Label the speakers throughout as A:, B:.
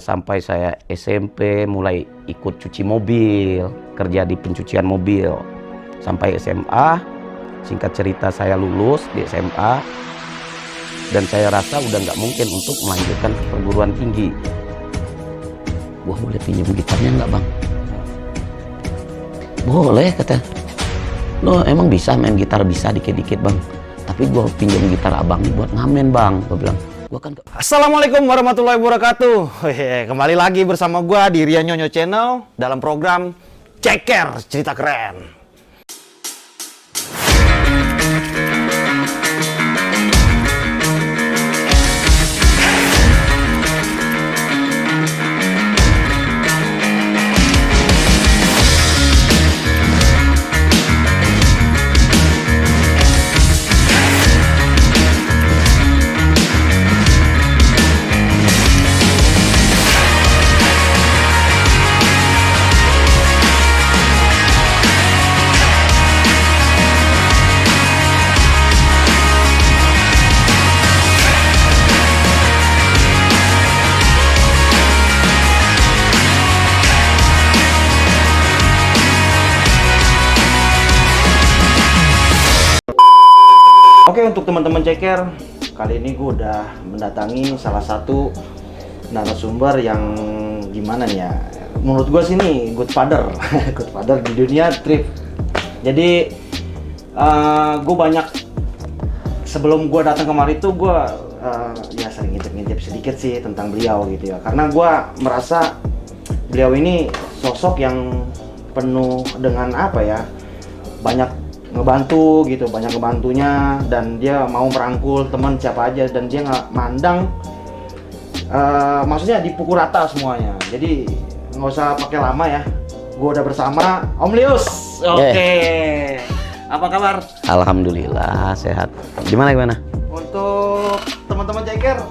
A: Sampai saya SMP mulai ikut cuci mobil, kerja di pencucian mobil. Sampai SMA, singkat cerita saya lulus di SMA. Dan saya rasa udah nggak mungkin untuk melanjutkan ke perguruan tinggi. Gua boleh pinjam gitarnya nggak, Bang? Boleh, kata. Lo emang bisa main gitar? Bisa dikit-dikit, Bang. Tapi gua pinjam gitar abang buat ngamen, Bang. Gua bilang,
B: Assalamualaikum warahmatullahi wabarakatuh. Kembali lagi bersama gua di Rian Nyonyo Channel dalam program Ceker Cerita Keren. Oke, untuk teman-teman ceker, kali ini gue udah mendatangi salah satu narasumber yang gimana nih ya, menurut gue sih nih good father good father di dunia trip. Jadi gue banyak, sebelum gue datang kemari tuh gue ya sering ngintip-ngintip sedikit sih tentang beliau gitu ya, karena gue merasa beliau ini sosok yang penuh dengan apa ya, banyak ngebantu gitu, banyak ngebantunya, dan dia mau merangkul teman siapa aja, dan dia nggak mandang maksudnya dipukul rata semuanya. Jadi nggak usah pakai lama ya, gue udah bersama Om Lius. Oke. Apa kabar?
A: alhamdulillah sehat. Gimana?
B: Untuk teman-teman ceker,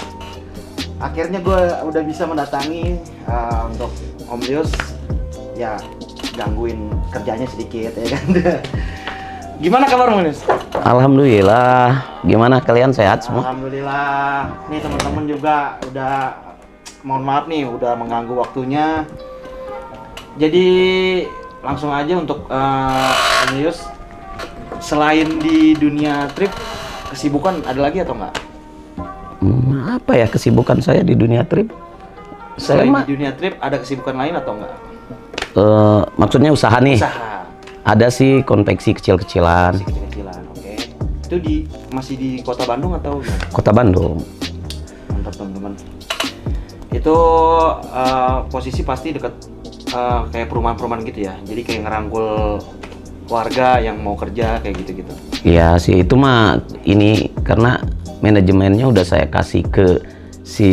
B: akhirnya gue udah bisa mendatangi untuk Om Lius. Ya, gangguin kerjanya sedikit ya kan. Gimana kabar Lius?
A: Alhamdulillah. Gimana kalian, sehat semua?
B: Alhamdulillah. Nih teman-teman juga udah, mohon maaf nih udah mengganggu waktunya. Jadi langsung aja untuk Om Lius, selain di dunia trip, kesibukan ada lagi atau enggak?
A: Apa ya kesibukan saya di dunia trip?
B: Selain di dunia trip ada kesibukan lain atau enggak?
A: Maksudnya usaha nih?
B: Usaha.
A: Ada sih, konveksi kecil-kecilan.
B: Kecil-kecilan, oke. Itu masih di Kota Bandung atau gimana?
A: Kota Bandung.
B: Mantap teman-teman. Itu posisi pasti dekat kayak perumahan-perumahan gitu ya. Jadi kayak ngerangkul warga yang mau kerja kayak gitu-gitu.
A: Iya sih, itu mah ini karena manajemennya udah saya kasih ke si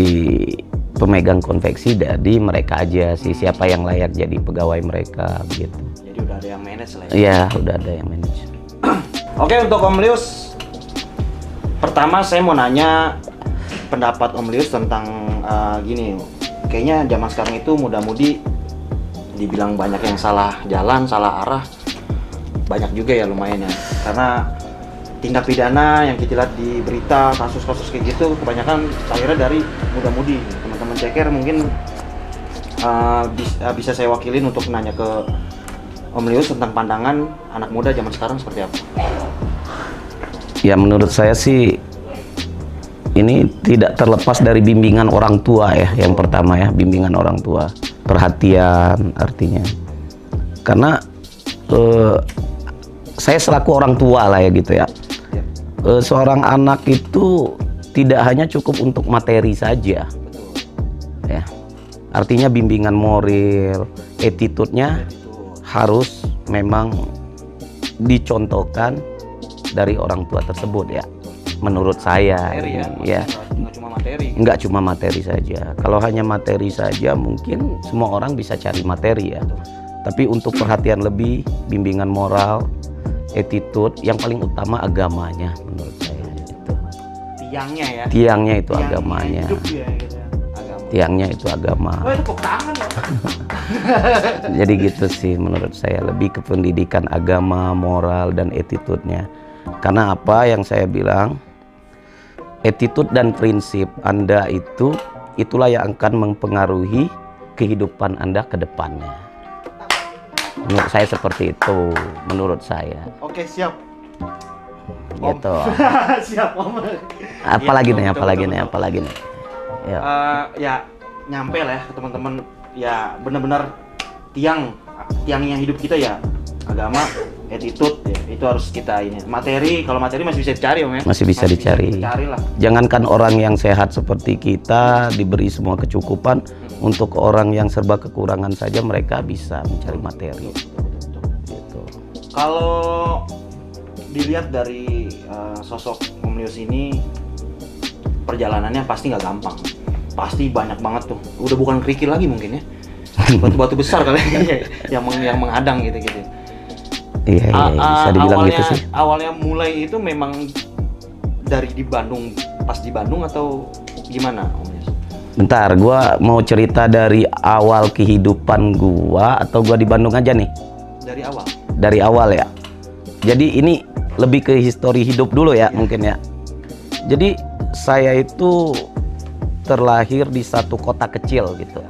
A: pemegang konveksi, jadi mereka aja sih siapa yang layak jadi pegawai mereka gitu.
B: Jadi udah ada yang manage lah ya?
A: Iya, udah ada yang manage.
B: Oke, untuk Om Lius, pertama saya mau nanya pendapat Om Lius tentang gini. Kayaknya zaman sekarang itu muda-mudi dibilang banyak yang salah jalan, salah arah. Banyak juga ya lumayan ya. Karena tindak pidana yang kita lihat di berita, kasus-kasus kayak gitu, kebanyakan akhirnya dari muda-mudi. Teman-teman ceker mungkin bisa saya wakilin untuk nanya ke Om Lius tentang pandangan anak muda zaman sekarang seperti apa?
A: Ya menurut saya sih ini tidak terlepas dari bimbingan orang tua ya. Yang pertama ya, bimbingan orang tua, perhatian artinya. Karena saya selaku orang tua lah ya gitu ya. Seorang anak itu tidak hanya cukup untuk materi saja. Ya. Artinya bimbingan moral, attitude-nya harus memang dicontohkan dari orang tua tersebut ya, menurut saya.
B: Materi
A: ya.
B: Nggak cuma materi.
A: Nggak cuma materi saja. Kalau hanya materi saja mungkin semua orang bisa cari materi ya. Tapi untuk perhatian lebih, bimbingan moral, attitude, yang paling utama agamanya menurut saya. Itu.
B: Tiangnya ya.
A: Tiangnya itu agamanya.
B: Hidup ya, gitu ya. Agama.
A: Tiangnya itu agama.
B: Oh, itu tepuk tangan ya.
A: Jadi gitu sih menurut saya, lebih ke pendidikan agama, moral, dan attitude-nya. Karena apa yang saya bilang, attitude dan prinsip Anda itu itulah yang akan mempengaruhi kehidupan Anda ke depannya. Menurut saya seperti itu, menurut saya.
B: Oke, siap.
A: Gitu.
B: Siap, Om.
A: Apalagi
B: Iya,
A: nih,
B: betul,
A: apalagi
B: betul,
A: nih,
B: betul.
A: apalagi nih. Ya.
B: Ya nyampe lah ya ke teman-teman, ya benar-benar tiangnya hidup kita ya agama, attitude ya, itu harus kita ini. Materi, kalau materi masih bisa dicari, Om ya.
A: Masih bisa dicari.
B: Lah.
A: Jangankan orang yang sehat seperti kita diberi semua kecukupan, untuk orang yang serba kekurangan saja mereka bisa mencari materi. Gitu.
B: Kalau dilihat dari sosok Om Lius ini, perjalanannya pasti nggak gampang, pasti banyak banget tuh. Udah bukan kerikil lagi mungkin ya, batu-batu besar kali yang menghadang gitu.
A: Iya, bisa dibilang
B: awalnya,
A: gitu sih.
B: Awalnya mulai itu memang dari di Bandung, pas di Bandung atau gimana, Om Lius?
A: Bentar, gua mau cerita dari awal kehidupan gua atau gua di Bandung aja nih?
B: Dari awal.
A: Dari awal ya. Jadi ini lebih ke histori hidup dulu ya, mungkin ya. Jadi saya itu terlahir di satu kota kecil gitu.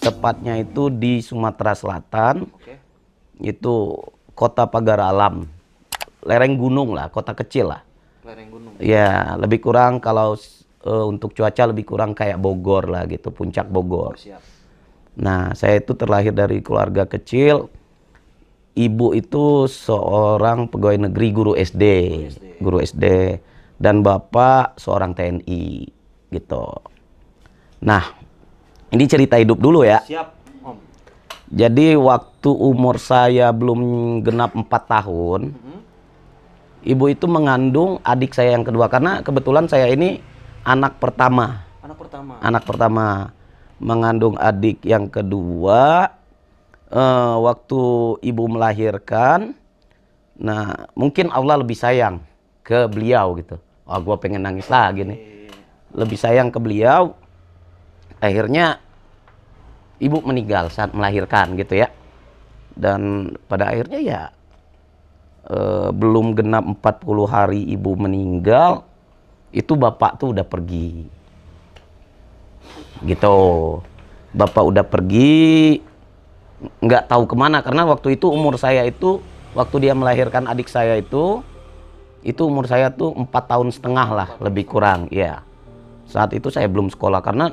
A: Tepatnya itu di Sumatera Selatan.
B: Oke.
A: Itu Kota Pagar Alam. Lereng gunung lah, kota kecil lah.
B: Lereng gunung.
A: Ya, lebih kurang kalau untuk cuaca lebih kurang kayak Bogor lah gitu, puncak Bogor.
B: Siap.
A: Nah, saya itu terlahir dari keluarga kecil. Ibu itu seorang pegawai negeri, guru SD, dan bapak seorang TNI gitu. Nah, ini cerita hidup dulu ya.
B: Siap, Om.
A: Jadi waktu umur saya belum genap 4 tahun, ibu itu mengandung adik saya yang kedua, karena kebetulan saya ini anak pertama. Anak pertama mengandung adik yang kedua. Waktu ibu melahirkan, nah mungkin Allah lebih sayang ke beliau gitu. Oh, gua pengen nangis lagi nih. Lebih sayang ke beliau. Akhirnya ibu meninggal saat melahirkan gitu ya. Dan pada akhirnya ya belum genap 40 hari ibu meninggal, itu bapak tuh udah pergi. Gitu. Bapak udah pergi, nggak tahu kemana, karena waktu itu umur saya itu, waktu dia melahirkan adik saya itu umur saya tuh 4 tahun setengah lah, lebih kurang ya. Saat itu saya belum sekolah, karena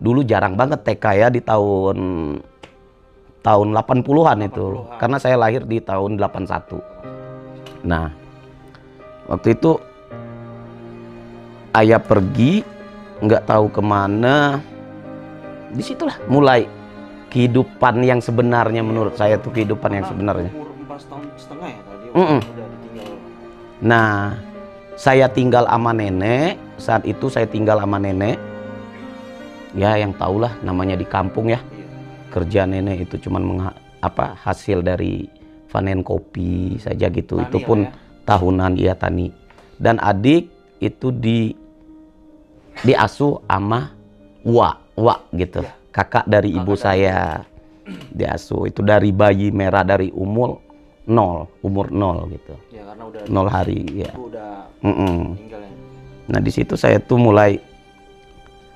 A: dulu jarang banget TK ya, di tahun 80-an itu, karena saya lahir di tahun 81. Nah, waktu itu ayah pergi, nggak tahu kemana. Disitulah mulai kehidupan yang sebenarnya, menurut saya tuh kehidupan yang sebenarnya.
B: Umur 4 tahun setengah ya tadi udah ditinggal.
A: Nah, saya tinggal sama nenek. Saat itu saya tinggal sama nenek. Ya, yang tahulah namanya di kampung ya.
B: Iya.
A: Kerja nenek itu cuman hasil dari panen kopi saja gitu.
B: Tani
A: itu pun
B: ya?
A: Tahunan, iya tani. Dan adik itu diasuh sama Wak gitu.
B: Ya.
A: Kakak dari ibu saya. Diasuh itu dari bayi merah, dari umur 0 gitu.
B: Ya, karena udah
A: 0 hari ya.
B: Ibu udah meninggal ya.
A: Nah, di situ saya tuh mulai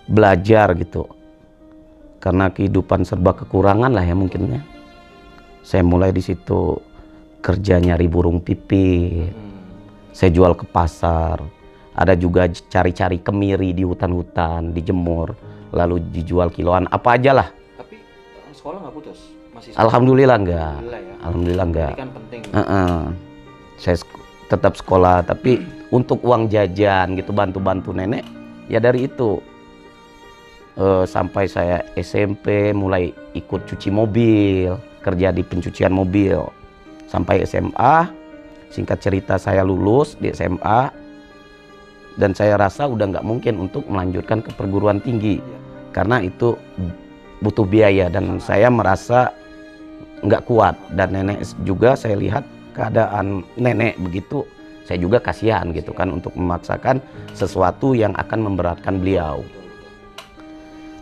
A: belajar gitu. Karena kehidupan serba kekurangan lah ya mungkin ya. Saya mulai di situ kerja nyari burung pipit. Saya jual ke pasar. Ada juga cari-cari kemiri di hutan-hutan, dijemur, lalu dijual kiloan, apa aja lah.
B: Tapi sekolah nggak putus? Masih sekolah?
A: Alhamdulillah enggak.
B: Alhamdulillah ya.
A: Alhamdulillah enggak.
B: Ini kan penting.
A: Saya tetap sekolah, tapi untuk uang jajan gitu, bantu-bantu nenek, ya dari itu. Sampai saya SMP mulai ikut cuci mobil, kerja di pencucian mobil. Sampai SMA, singkat cerita saya lulus di SMA. Dan saya rasa udah nggak mungkin untuk melanjutkan ke perguruan tinggi. Karena itu butuh biaya dan saya merasa nggak kuat. Dan nenek juga, saya lihat keadaan nenek begitu, saya juga kasihan gitu kan, untuk memaksakan sesuatu yang akan memberatkan beliau.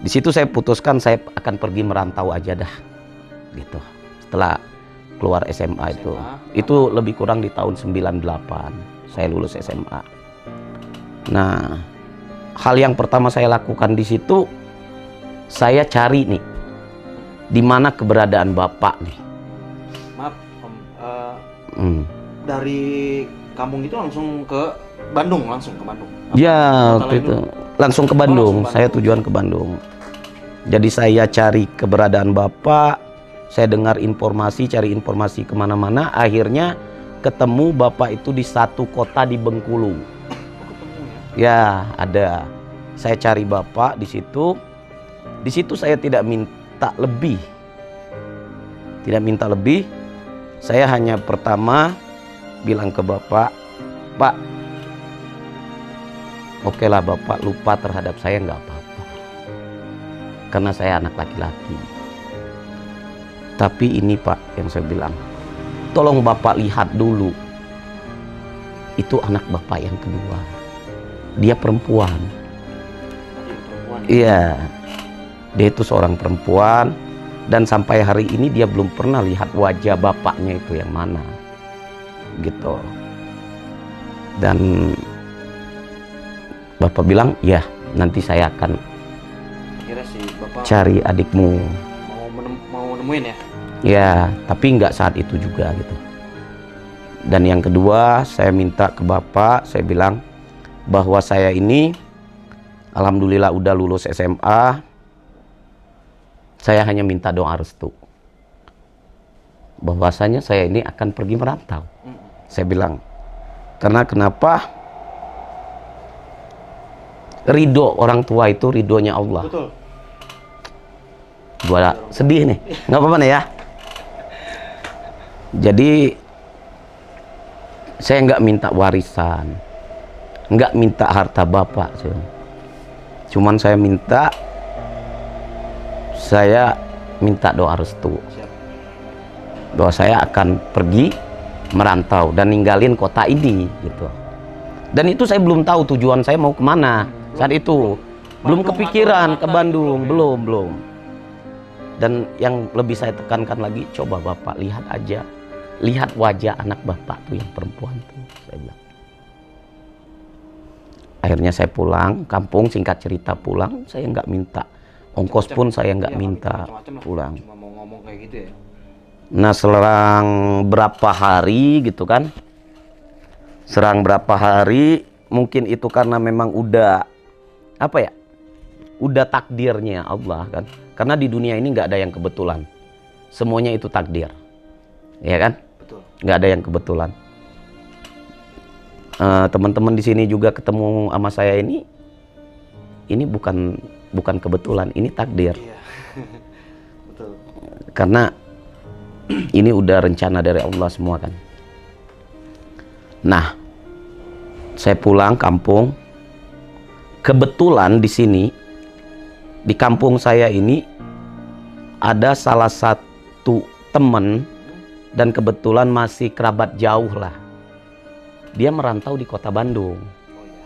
A: Di situ saya putuskan saya akan pergi merantau aja dah gitu. Setelah keluar SMA itu lebih kurang di tahun 98 saya lulus SMA. Nah, hal yang pertama saya lakukan di situ, saya cari nih, di mana keberadaan Bapak nih.
B: Maaf, Om, dari kampung itu langsung ke Bandung, langsung ke Bandung.
A: Ya,
B: Kota
A: waktu
B: lain
A: itu
B: dulu?
A: langsung ke Bandung.
B: langsung
A: Saya
B: Bandung.
A: tujuan ke Bandung. Jadi saya cari keberadaan Bapak, saya dengar informasi, cari informasi kemana-mana. Akhirnya ketemu Bapak itu di satu kota di Bengkulu.
B: Oh, ketemu ya?
A: Ya, ada. Saya cari Bapak di situ. Di situ saya tidak minta lebih. Tidak minta lebih. Saya hanya pertama bilang ke Bapak, Pak, oke lah Bapak lupa terhadap saya nggak apa-apa. Karena saya anak laki-laki. Tapi ini Pak yang saya bilang, tolong Bapak lihat dulu. Itu anak Bapak yang kedua. Dia perempuan.
B: Perempuan.
A: Iya. Dia itu seorang perempuan. Dan sampai hari ini dia belum pernah lihat wajah bapaknya itu yang mana. Gitu. Dan Bapak bilang, ya nanti saya akan
B: Kira sih Bapak
A: cari adikmu.
B: mau nemuin ya?
A: Ya, tapi nggak saat itu juga gitu. Dan yang kedua, saya minta ke Bapak, saya bilang bahwa saya ini alhamdulillah udah lulus SMA. Saya hanya minta doa restu. Bahwasanya saya ini akan pergi merantau. Saya bilang, karena kenapa? Ridho orang tua itu ridhonya Allah.
B: Betul.
A: Gua sedih nih, nggak apa-apa nih ya. Jadi saya nggak minta warisan, nggak minta harta bapak, cuman saya minta doa restu
B: Siap.
A: bahwa saya akan pergi merantau dan ninggalin kota ini gitu. Dan itu saya belum tahu tujuan saya mau kemana saat itu, belum kepikiran ke Bandung, belum. Dan yang lebih saya tekankan lagi, coba Bapak lihat aja, lihat wajah anak Bapak tuh yang perempuan tuh, saya bilang. Akhirnya saya pulang kampung, singkat cerita pulang, saya nggak minta ongkos pun, saya nggak minta pulang.
B: Cuma mau ngomong kayak gitu ya.
A: Nah, selang berapa hari gitu kan, mungkin itu karena memang udah apa ya, udah takdirnya Allah kan. Karena di dunia ini nggak ada yang kebetulan, semuanya itu takdir, ya kan?
B: Betul.
A: Nggak ada yang kebetulan. Teman-teman di sini juga ketemu sama saya ini bukan kebetulan, ini takdir.
B: Iya. Betul.
A: Karena ini udah rencana dari Allah semua kan. Nah, saya pulang kampung. Kebetulan di sini, di kampung saya ini ada salah satu teman dan kebetulan masih kerabat jauh lah. Dia merantau di kota Bandung.
B: Oh iya.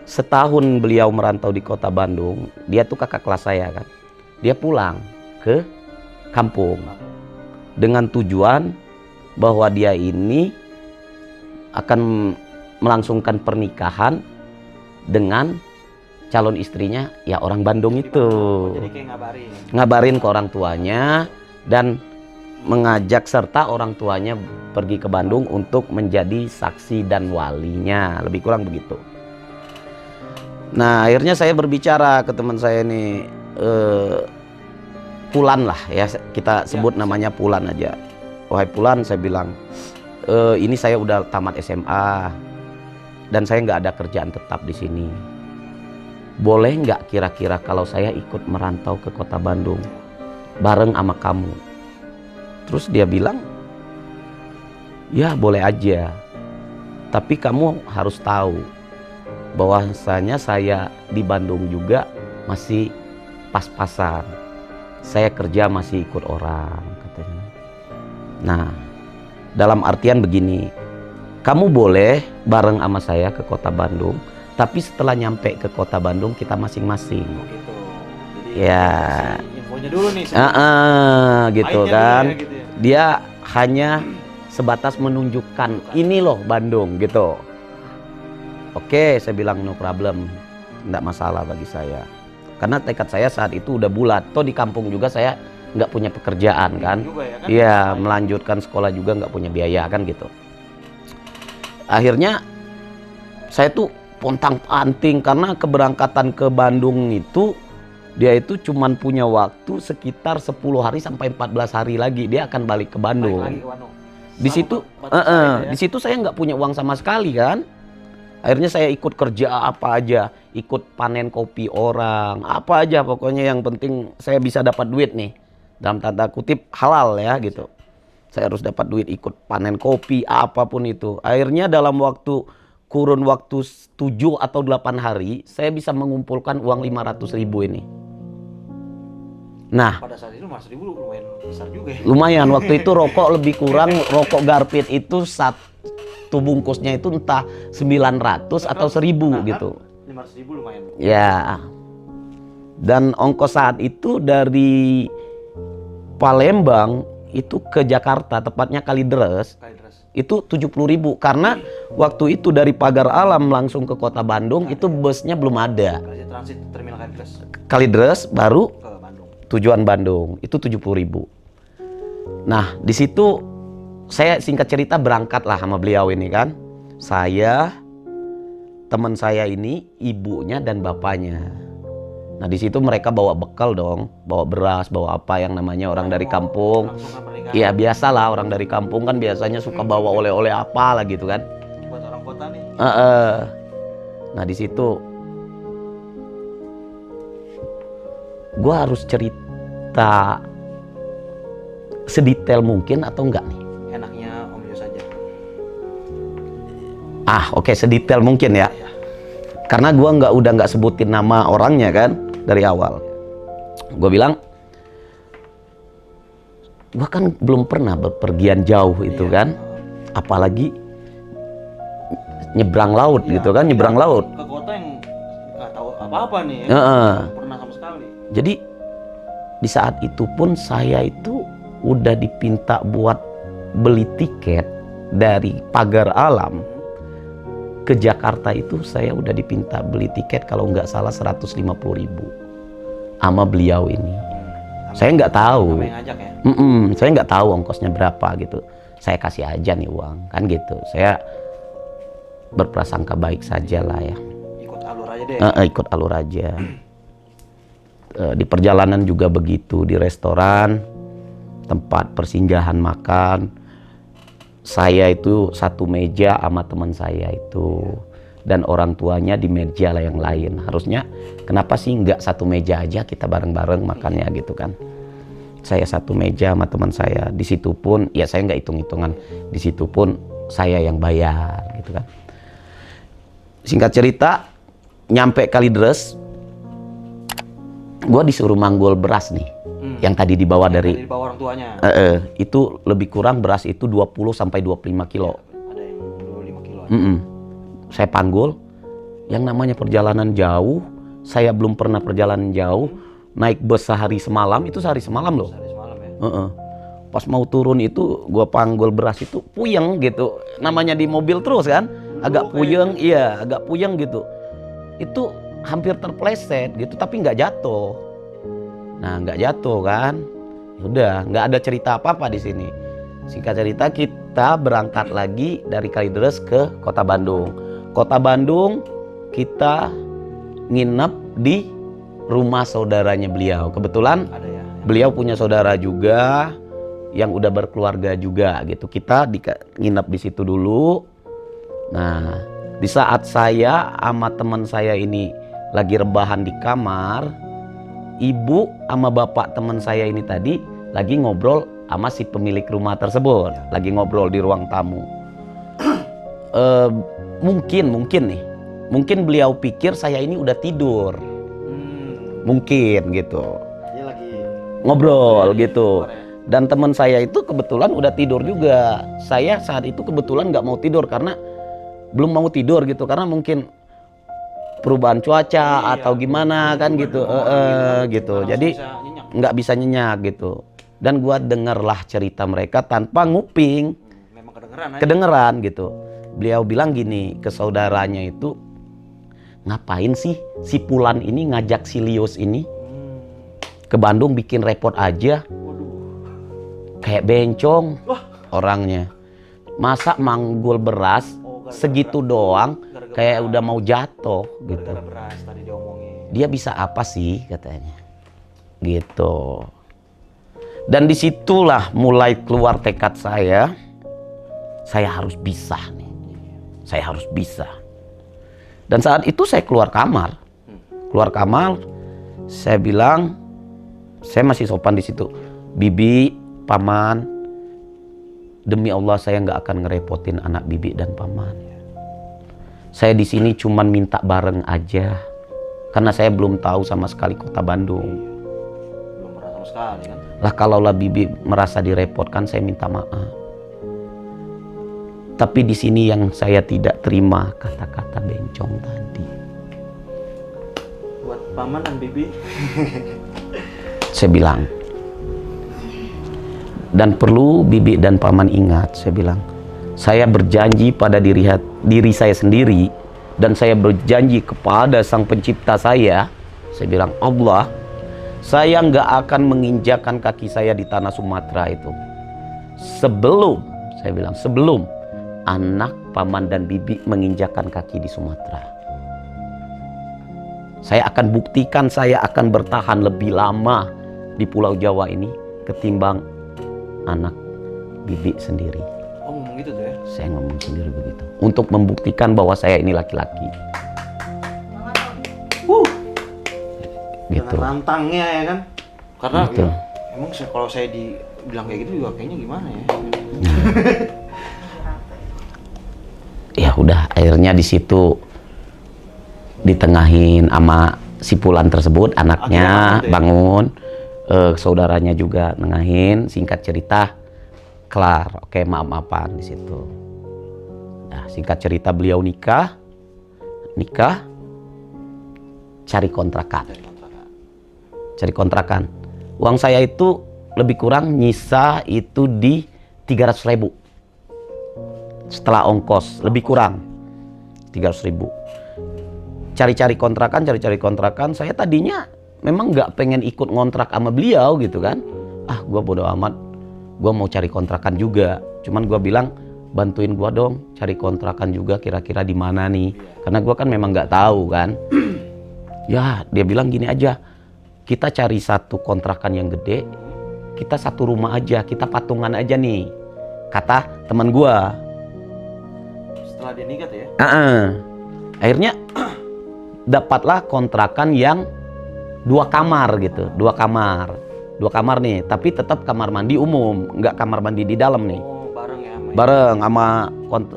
A: Setahun beliau merantau di kota Bandung, dia tuh kakak kelas saya kan. Dia pulang ke kampung dengan tujuan bahwa dia ini akan melangsungkan pernikahan dengan calon istrinya ya orang Bandung itu.
B: Jadi kayak
A: Ngabarin ke orang tuanya dan mengajak serta orang tuanya pergi ke Bandung untuk menjadi saksi dan walinya, lebih kurang begitu. Nah, akhirnya saya berbicara ke teman saya ini, Pulan lah ya, kita sebut namanya Pulan aja. Wahai Pulan, saya bilang, ini saya udah tamat SMA dan saya nggak ada kerjaan tetap di sini. Boleh nggak kira-kira kalau saya ikut merantau ke kota Bandung bareng sama kamu? Terus dia bilang, ya boleh aja. Tapi kamu harus tahu bahwasanya saya di Bandung juga masih pas-pasan. Saya kerja masih ikut orang, katanya. Nah, dalam artian begini, kamu boleh bareng sama saya ke kota Bandung, tapi setelah nyampe ke kota Bandung kita masing-masing.
B: Oh gitu. Jadi
A: Ya.
B: kasih infonya dulu nih.
A: Gitu
B: Mainnya
A: kan.
B: dulu ya, gitu ya.
A: Dia hanya sebatas menunjukkan ini loh Bandung gitu. Oke, saya bilang no problem, tidak masalah bagi saya. Karena tekad saya saat itu udah bulat. Toh di kampung juga saya nggak punya pekerjaan kan.
B: Juga ya kan?
A: Iya, melanjutkan sekolah juga nggak punya biaya kan gitu. Akhirnya saya tuh pontang-panting karena keberangkatan ke Bandung itu dia itu cuman punya waktu sekitar 10 hari sampai 14 hari lagi dia akan balik ke Bandung.
B: Balik lagi ke Bandung.
A: Di situ, di situ saya nggak punya uang sama sekali kan. Akhirnya saya ikut kerja apa aja, ikut panen kopi orang, apa aja pokoknya yang penting saya bisa dapat duit nih. Dalam tanda kutip halal ya gitu. Saya harus dapat duit, ikut panen kopi, apapun itu. Akhirnya dalam kurun waktu 7 atau 8 hari, saya bisa mengumpulkan uang 500.000 ini. Nah,
B: Pada saat itu 500.000 lumayan besar juga ya.
A: lumayan, waktu itu rokok lebih kurang, rokok Garpit itu satu bungkusnya itu entah 900 atau 1.000 gitu.
B: 500.000 lumayan.
A: Ya. Dan ongkos saat itu dari Palembang itu ke Jakarta, tepatnya Kalideres, itu 70.000 karena waktu itu dari Pagar Alam langsung ke kota Bandung itu busnya belum ada.
B: Kerja transit terminal Kalideres
A: Kalideres baru
B: ke Bandung.
A: tujuan Bandung itu 70.000. Nah di situ saya singkat cerita berangkat lah sama beliau ini kan. Saya, teman saya ini, ibunya dan bapaknya. Nah di situ mereka bawa bekal dong, bawa beras, bawa apa yang namanya orang dari kampung. Iya biasalah orang dari kampung kan biasanya suka bawa oleh-oleh apa lah gitu kan.
B: Buat orang kota nih.
A: Nah di situ gue harus cerita sedetail mungkin atau enggak nih?
B: Enaknya Om Yos aja.
A: Oke, sedetail mungkin ya. Karena gue udah nggak sebutin nama orangnya kan dari awal. Gue bilang, gue kan belum pernah berpergian jauh itu kan, apalagi nyebrang laut gitu kan, nyebrang laut.
B: Ke kota yang nggak tahu apa-apa nih. Belum pernah sama sekali.
A: Jadi di saat itu pun saya itu udah dipinta buat beli tiket dari Pagar Alam ke Jakarta itu saya udah dipinta beli tiket kalau nggak salah 150.000 sama beliau ini. Saya nggak tahu.
B: Sama yang ngajak ya?
A: Saya nggak tahu ongkosnya berapa gitu. Saya kasih aja nih uang kan gitu. Saya berprasangka baik saja lah ya.
B: Ikut alur aja deh.
A: Ikut alur aja. Di perjalanan juga begitu, di restoran, tempat persinggahan makan. Saya itu satu meja sama teman saya itu, dan orang tuanya di meja lah yang lain. Harusnya kenapa sih nggak satu meja aja kita bareng-bareng makannya gitu kan? Saya satu meja sama teman saya. Di situ pun ya saya nggak hitung-hitungan. Di situ pun saya yang bayar gitu kan. Singkat cerita, nyampe Kalideres, gue disuruh manggul beras nih. Yang tadi dibawa dari
B: dibawa orang tuanya.
A: Itu lebih kurang beras itu 20 sampai 25 kilo.
B: Ada yang 25 kilo.
A: Saya panggul, yang namanya perjalanan jauh, saya belum pernah perjalanan jauh, naik bus sehari semalam, itu sehari semalam loh.
B: Sehari semalam ya.
A: Pas mau turun itu gua panggul beras itu puyeng gitu. Namanya di mobil terus kan, agak puyeng, iya agak puyeng gitu. Itu hampir terpleset gitu, tapi nggak jatuh. Nah nggak jatuh kan, udah nggak ada cerita apa-apa di sini. Singkat cerita kita berangkat lagi dari Kalideres ke kota Bandung. Kota Bandung kita nginep di rumah saudaranya beliau. Kebetulan
B: Ada ya.
A: beliau punya saudara juga yang udah berkeluarga juga gitu. Kita nginep di situ dulu. Nah di saat saya sama teman saya ini lagi rebahan di kamar, ibu sama bapak teman saya ini tadi lagi ngobrol sama si pemilik rumah tersebut. Lagi ngobrol di ruang tamu. Mungkin beliau pikir saya ini udah tidur. Mungkin gitu.
B: Dia lagi
A: Ngobrol gitu. Dan teman saya itu kebetulan udah tidur juga. Saya saat itu kebetulan nggak mau tidur karena belum mau tidur gitu, karena mungkin perubahan cuaca atau gimana kan gitu, gitu. Jadi nggak bisa nyenyak gitu. Dan gua dengerlah cerita mereka tanpa nguping.
B: Memang kedengeran aja.
A: Kedengeran gitu. Beliau bilang gini ke saudaranya itu, ngapain sih si Pulan ini ngajak si Lius ini ke Bandung bikin repot aja. Kayak bencong orangnya. Masa manggul beras segitu doang kayak udah mau jatuh gitu.
B: Gara-gara beras tadi diomongin.
A: Dia bisa apa sih katanya. Gitu. Dan disitulah mulai keluar tekad saya harus bisa nih. Saya harus bisa. Dan saat itu saya keluar kamar. Keluar kamar, saya bilang, saya masih sopan di situ. Bibi, paman, demi Allah saya nggak akan ngerepotin anak bibi dan paman. Saya di sini cuman minta bareng aja. Karena saya belum tahu sama sekali kota Bandung.
B: Belum pernah sama sekali kan?
A: Lah kalaulah bibi merasa direpotkan, saya minta maaf. Tapi di sini yang saya tidak terima kata-kata bencong tadi.
B: Buat paman dan bibi.
A: Saya bilang. Dan perlu bibi dan paman ingat, saya bilang. Saya berjanji pada diri saya sendiri. Dan saya berjanji kepada sang pencipta saya bilang, Allah, saya nggak akan menginjakan kaki saya di tanah Sumatera itu. Sebelum, saya bilang, sebelum anak, paman, dan bibi menginjakan kaki di Sumatera. Saya akan buktikan saya akan bertahan lebih lama di Pulau Jawa ini ketimbang anak bibi sendiri.
B: Oh, ngomong gitu tuh ya?
A: Saya ngomong sendiri begitu. Untuk membuktikan bahwa saya ini laki-laki. Gitu.
B: Dengan rantangnya ya kan? Karena
A: Gitu.
B: ya, emang kalau saya dibilang kayak gitu juga kayaknya gimana ya?
A: Ya udah, akhirnya di situ ditengahin sama si Pulan tersebut, anaknya
B: Akhirnya
A: bangun, saudaranya juga nengahin. Singkat cerita, kelar. Oke, maaf-maafan di situ. Nah, singkat cerita beliau nikah, cari kontrakan. Uang saya itu lebih kurang nyisa itu di 300.000. Setelah ongkos lebih kurang 300.000. Cari-cari kontrakan. Saya tadinya memang nggak pengen ikut ngontrak sama beliau gitu kan. Gua bodo amat, gua mau cari kontrakan juga. Cuman gua bilang, bantuin gua dong cari kontrakan juga, kira-kira di mana nih, karena gua kan memang nggak tahu kan. Ya, dia bilang gini aja, kita cari satu kontrakan yang gede, kita satu rumah aja, kita patungan aja nih, kata teman gua.
B: Setelah dia nikah tuh ya?
A: Akhirnya dapatlah kontrakan yang 2 kamar gitu, 2 kamar nih, tapi tetap kamar mandi umum, nggak kamar mandi di dalam nih.
B: Oh, bareng ya?
A: Bareng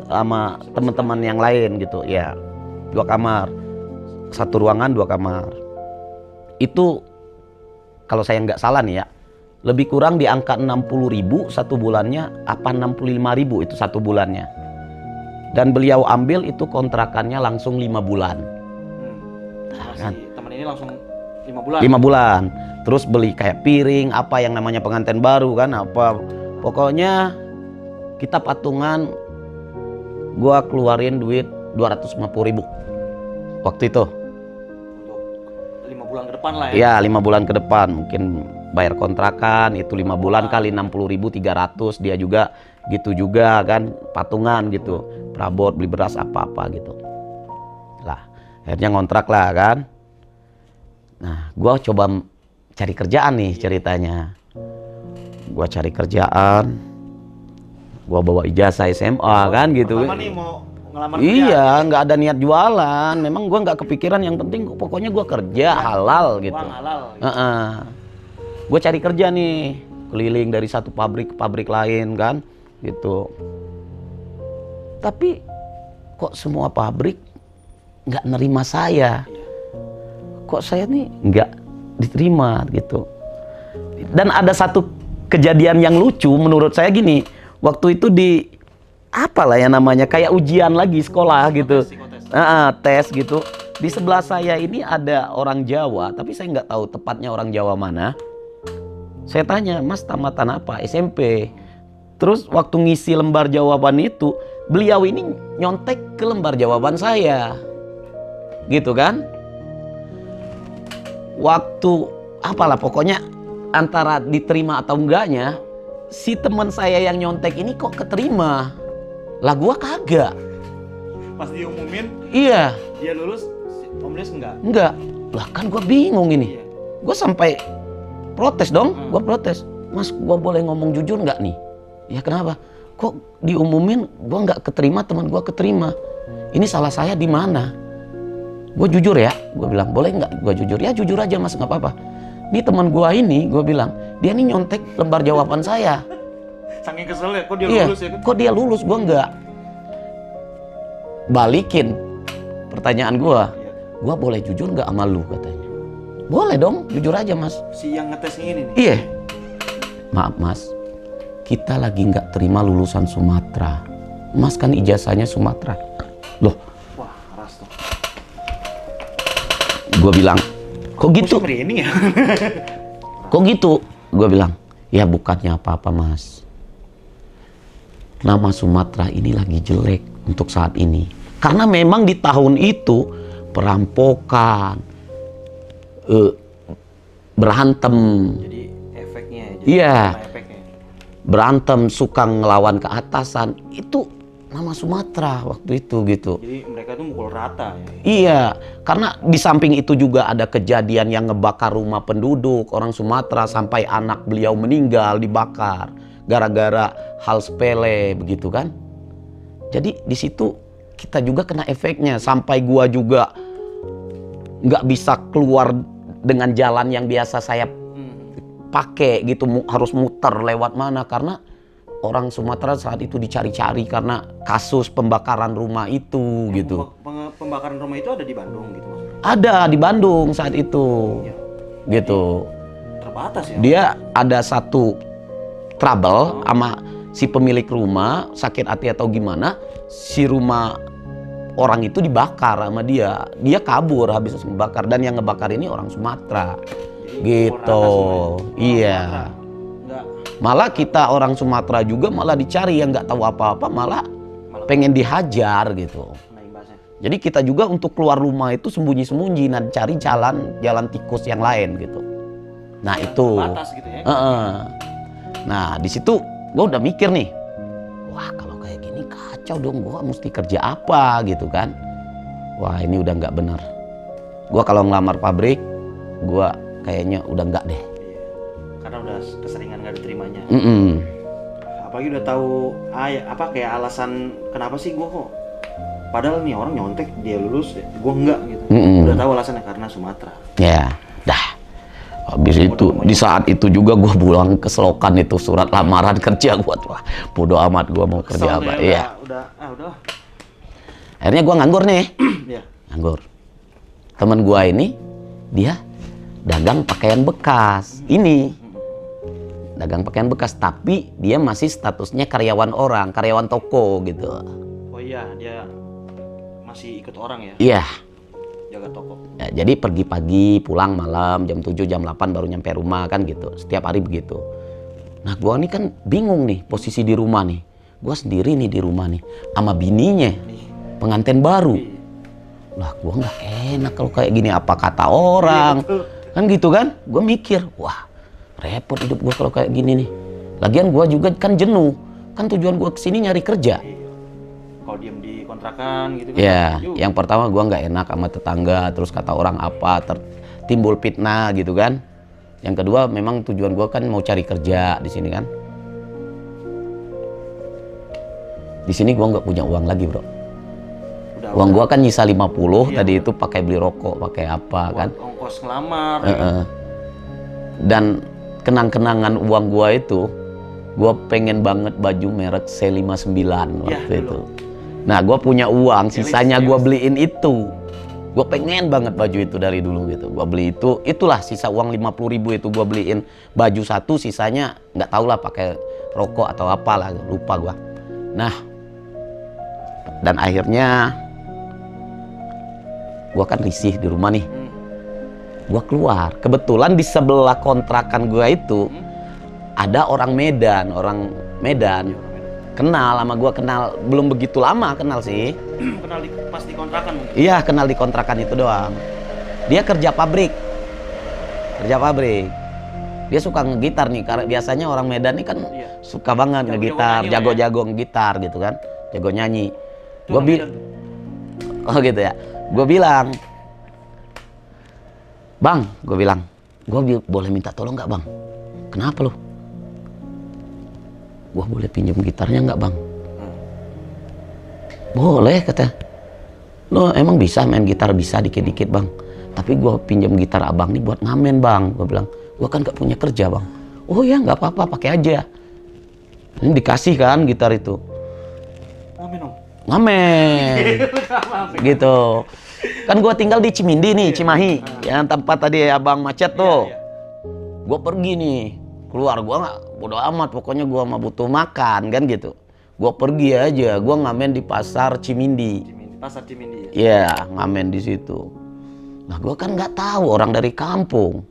A: sama teman-teman yang lain gitu ya. 2 kamar, 1 ruangan 2 kamar. Itu kalau saya nggak salah nih ya, lebih kurang di angka 60.000 satu bulannya, apa 65.000 itu satu bulannya. Dan beliau ambil itu kontrakannya langsung 5 bulan.
B: Nah, teman ini langsung 5 bulan?
A: 5 bulan. Terus beli kayak piring, apa yang namanya pengantin baru kan, apa. Pokoknya kita patungan, gua keluarin duit 250.000 waktu itu.
B: Untuk 5 bulan ke depan lah ya?
A: Iya, 5 bulan ke depan. Mungkin bayar kontrakan, itu 5 bulan kali 60.000, 300. Dia juga gitu juga kan, patungan gitu. Perabot, beli beras, apa-apa gitu. Lah, akhirnya ngontrak lah kan. Nah, gua coba cari kerjaan nih ceritanya. Gua cari kerjaan, gua bawa ijazah SMA kan gitu.
B: Pertama nih mau ngelamar kerja?
A: Iya, nggak ada niat jualan. Memang gua nggak kepikiran, yang penting pokoknya gua kerja halal gitu.
B: Uang halal gitu.
A: Gua cari kerja nih, keliling dari satu pabrik ke pabrik lain kan, gitu. Tapi kok semua pabrik nggak nerima saya? Kok saya nih nggak diterima gitu. Dan ada satu kejadian yang lucu menurut saya gini, waktu itu di apalah ya namanya, kayak ujian lagi sekolah gitu, tes gitu. Di sebelah saya ini ada orang Jawa, tapi saya nggak tahu tepatnya orang Jawa mana. Saya tanya, Mas tamatan apa? SMP. Terus waktu ngisi lembar jawaban itu, beliau ini nyontek ke lembar jawaban saya. gitu kan. Waktu apalah pokoknya antara diterima atau enggaknya, si teman saya yang nyontek ini kok keterima. Lah gua kagak.
B: Pas diumumin,
A: Iya,
B: dia lulus, Om Des enggak?
A: enggak. Lah kan gua bingung ini.
B: Iya.
A: Gua sampai protes dong, gua protes. Mas, gua boleh ngomong jujur nggak nih? Ya kenapa? Kok diumumin gua nggak keterima, teman gua keterima. Ini salah saya di mana? Gue jujur ya, gue bilang boleh nggak gue jujur? Ya jujur aja mas, nggak apa-apa. Ini teman gue ini, gue bilang dia nih nyontek lembar jawaban saya.
B: Saking kesel ya, kok dia
A: Iya,
B: lulus ya kan?
A: kok dia lulus, gue nggak. Balikin pertanyaan gue boleh jujur nggak sama lu katanya. Boleh dong, jujur aja mas.
B: Si yang ngetesnya ini nih?
A: Iya. Maaf mas, kita lagi nggak terima lulusan Sumatera. Mas kan ijazahnya Sumatera. Loh,
B: Wah, ras tuh.
A: gue bilang, kok gitu?
B: Seperti ini ya?
A: Kok gitu? Gue bilang, ya bukannya apa-apa mas. Nama Sumatera ini lagi jelek untuk saat ini. Karena memang di tahun itu perampokan, berantem,
B: Jadi efeknya ya?
A: Iya.
B: Efeknya.
A: berantem, suka ngelawan keatasan. Itu nama Sumatera waktu itu gitu.
B: Jadi mereka tuh mukul rata ya?
A: Iya, karena di samping itu juga ada kejadian yang ngebakar rumah penduduk orang Sumatera sampai anak beliau meninggal dibakar gara-gara hal sepele begitu kan. Jadi di situ kita juga kena efeknya sampai gua juga nggak bisa keluar dengan jalan yang biasa saya pakai gitu, harus muter lewat mana karena orang Sumatera saat itu dicari-cari karena kasus pembakaran rumah itu gitu.
B: Pembakaran rumah itu ada di Bandung gitu mas?
A: Ada di Bandung saat itu,
B: Ya.
A: gitu.
B: Terbatas ya?
A: Dia ada satu trouble sama si pemilik rumah, sakit hati atau gimana, si rumah orang itu dibakar sama dia. Dia kabur habis membakar dan yang ngebakar ini orang Sumatera,
B: Jadi
A: gitu. Iya.
B: Enggak.
A: Malah kita orang Sumatera juga malah dicari yang nggak tahu apa-apa, malah pengen dihajar gitu.
B: Nah imbasnya.
A: Jadi kita juga untuk keluar rumah itu sembunyi-sembunyi, nah cari jalan tikus yang lain gitu. Nah
B: Ya,
A: itu.
B: terbatas gitu ya?
A: Nah di situ gue udah mikir nih, wah kalau kayak gini kacau dong, gue mesti kerja apa gitu kan? Wah ini udah nggak bener. Gue kalau ngelamar pabrik, gue kayaknya udah nggak deh.
B: Iya. Karena udah keseringan nggak diterimanya. Apalagi udah tahu kayak alasan kenapa sih gue kok padahal nih orang nyontek dia lulus gue enggak gitu. Udah tahu alasannya karena Sumatera.
A: Ya, dah. Habis itu di saat itu juga gue pulang ke Selokan itu surat lamaran kerja gue tuh. Bodoh amat gue mau kerja apa. Iya.
B: Udah.
A: Akhirnya gue nganggur nih.
B: Iya.
A: Nganggur. Temen gue ini dia dagang pakaian bekas. Ini dagang pakaian bekas tapi dia masih statusnya karyawan orang, karyawan toko gitu.
B: Oh iya, dia masih ikut orang ya?
A: Iya.
B: Jaga toko.
A: Ya, jadi pergi pagi, pulang malam, jam 7, jam 8 baru nyampe rumah kan gitu. Setiap hari begitu. Nah gua ini kan bingung nih posisi di rumah nih. Gua sendiri nih di rumah nih. Sama bininya, pengantin baru. Lah gua nggak enak kalau kayak gini, apa kata orang. Kan gitu kan. Gua mikir, wah repot hidup gua kalau kayak gini nih. Lagian gua juga kan jenuh. Kan tujuan gua kesini nyari kerja.
B: Kalau diem di kontrakan gitu kan?
A: Ya, yang pertama gua nggak enak sama tetangga, terus kata orang apa, timbul fitnah gitu kan. Yang kedua memang tujuan gua kan mau cari kerja di sini kan. Di sini gua nggak punya uang lagi bro. Uang gua kan nyisa 50, tadi itu pakai beli rokok, pakai apa kan.
B: Ongkos ngelamar.
A: Dan kenang-kenangan uang gua itu, gua pengen banget baju merek C59 waktu itu. Nah, gue punya uang, sisanya gue beliin itu. Gue pengen banget baju itu dari dulu gitu. Gue beli itu, itulah sisa uang 50.000 itu gue beliin baju satu, sisanya nggak tahu lah pakai rokok atau apalah, lupa gue. Nah, dan akhirnya gue kan risih di rumah nih. Gue keluar. Kebetulan di sebelah kontrakan gue itu ada orang Medan. Kenal sama gua, kenal belum begitu lama kenal sih.
B: Kenal pas di kontrakan mungkin?
A: Iya, kenal di kontrakan itu doang. Dia kerja pabrik. Dia suka ngegitar nih, karena biasanya orang Medan nih kan suka banget ngegitar, jago-jago ngegitar gitu kan, jago nyanyi. Oh gitu ya. Gue bilang, Bang, gue boleh minta tolong nggak Bang? Kenapa lo? Gue boleh pinjam gitarnya nggak Bang? Boleh kata. Lo emang bisa main gitar? Bisa dikit-dikit Bang. Tapi gue pinjam gitar abang nih buat ngamen Bang. Gue bilang, gue kan gak punya kerja Bang. Oh ya nggak apa-apa, pakai aja. Ini dikasih kan gitar itu.
B: Ngamen dong?
A: Ngamen. Gitu. Kan gue tinggal di Cimindi nih, Cimahi. Yang tempat tadi abang macet tuh. Gue pergi nih, keluar. Gue nggak bodo amat, pokoknya gue mah butuh makan kan gitu. Gue pergi aja, gue ngamen di pasar Cimindi.
B: Pasar Cimindi ya?
A: Iya, ngamen di situ. Nah, gue kan nggak tahu orang dari kampung.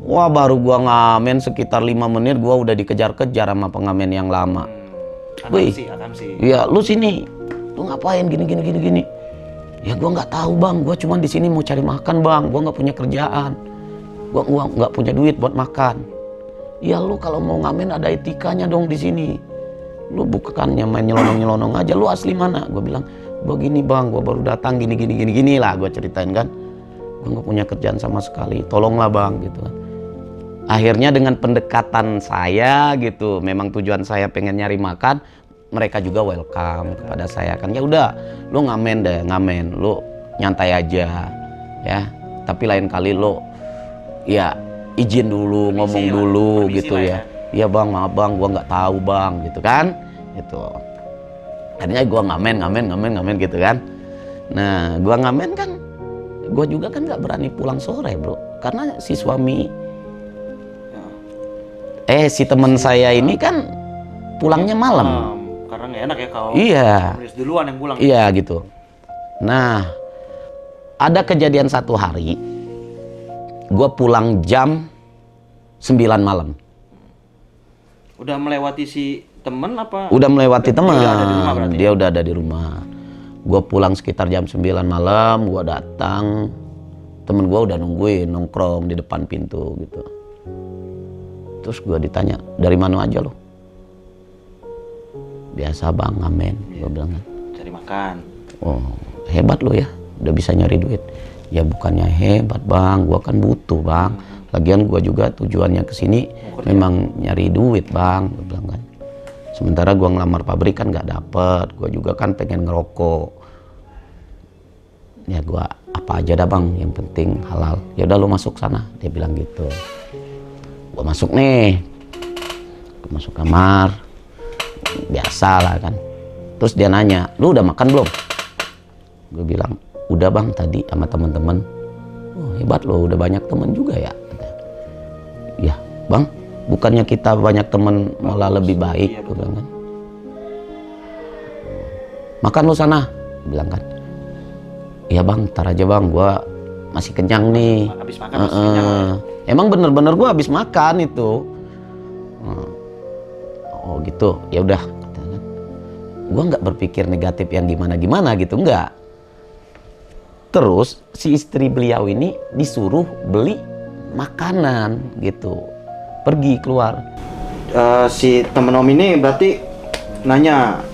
A: Wah, baru gue ngamen sekitar 5 menit, gue udah dikejar-kejar sama pengamen yang lama. Wih, iya, lu sini, lu ngapain gini. Ya gue nggak tahu Bang, gue cuma di sini mau cari makan Bang, gue nggak punya kerjaan, gue nggak punya duit buat makan. Ya lu kalau mau ngamen ada etikanya dong di sini. Lu bukannya main nyelonong aja, lu asli mana? Gue bilang, gue gini Bang, gue baru datang gini lah, gue ceritain kan. Gue nggak punya kerjaan sama sekali, tolonglah Bang gitu kan. Akhirnya dengan pendekatan saya gitu, memang tujuan saya pengen nyari makan, mereka juga welcome kepada saya kan. Ya udah, lu ngamen deh, lu nyantai aja ya. Tapi lain kali lu ya izin dulu, ngomong dulu gitu ya. Iya Bang, maaf Bang, gua nggak tahu Bang gitu kan. Gitu. Akhirnya gua ngamen gitu kan. Nah, gua ngamen kan, gua juga kan nggak berani pulang sore bro, karena si teman saya ini kan pulangnya malam.
B: Karena nggak enak ya kalau duluan yang pulang.
A: Iya gitu. Nah, ada kejadian satu hari, gue pulang jam 9 malam.
B: Udah melewati si temen apa?
A: Udah melewati teman.
B: Dia
A: udah ada di rumah. Gue pulang sekitar jam 9 malam, gue datang, temen gue udah nungguin nongkrong di depan pintu gitu. Terus gue ditanya, dari mana aja lo? Biasa Bang, ngamen. Gue bilang kan.
B: Cari makan.
A: Oh, hebat lo ya, udah bisa nyari duit. Ya bukannya hebat Bang, gue kan butuh Bang. Lagian gue juga tujuannya kesini memang nyari duit Bang. Gue bilang kan. Sementara gue ngelamar pabrik kan nggak dapet. Gue juga kan pengen ngerokok. Ya gue apa aja dah Bang, yang penting halal. Ya udah lo masuk sana, dia bilang gitu. Gue masuk nih, gue masuk kamar, biasa lah kan. Terus dia nanya, lu udah makan belum? Gue bilang, udah Bang tadi sama teman-teman. Oh hebat lo, udah banyak teman juga ya. Ya Bang, bukannya kita banyak teman malah lebih baik, gue bilang kan. Makan lu sana, gue bilang kan. Iya Bang, ntar aja Bang, gue masih kenyang nih.
B: Habis makan masih kenyang.
A: Emang bener-bener gue habis makan itu. Oh gitu, ya udah. Gue nggak berpikir negatif yang gimana gitu, nggak. Terus si istri beliau ini disuruh beli makanan gitu, pergi keluar.
B: Si temen om ini berarti nanya,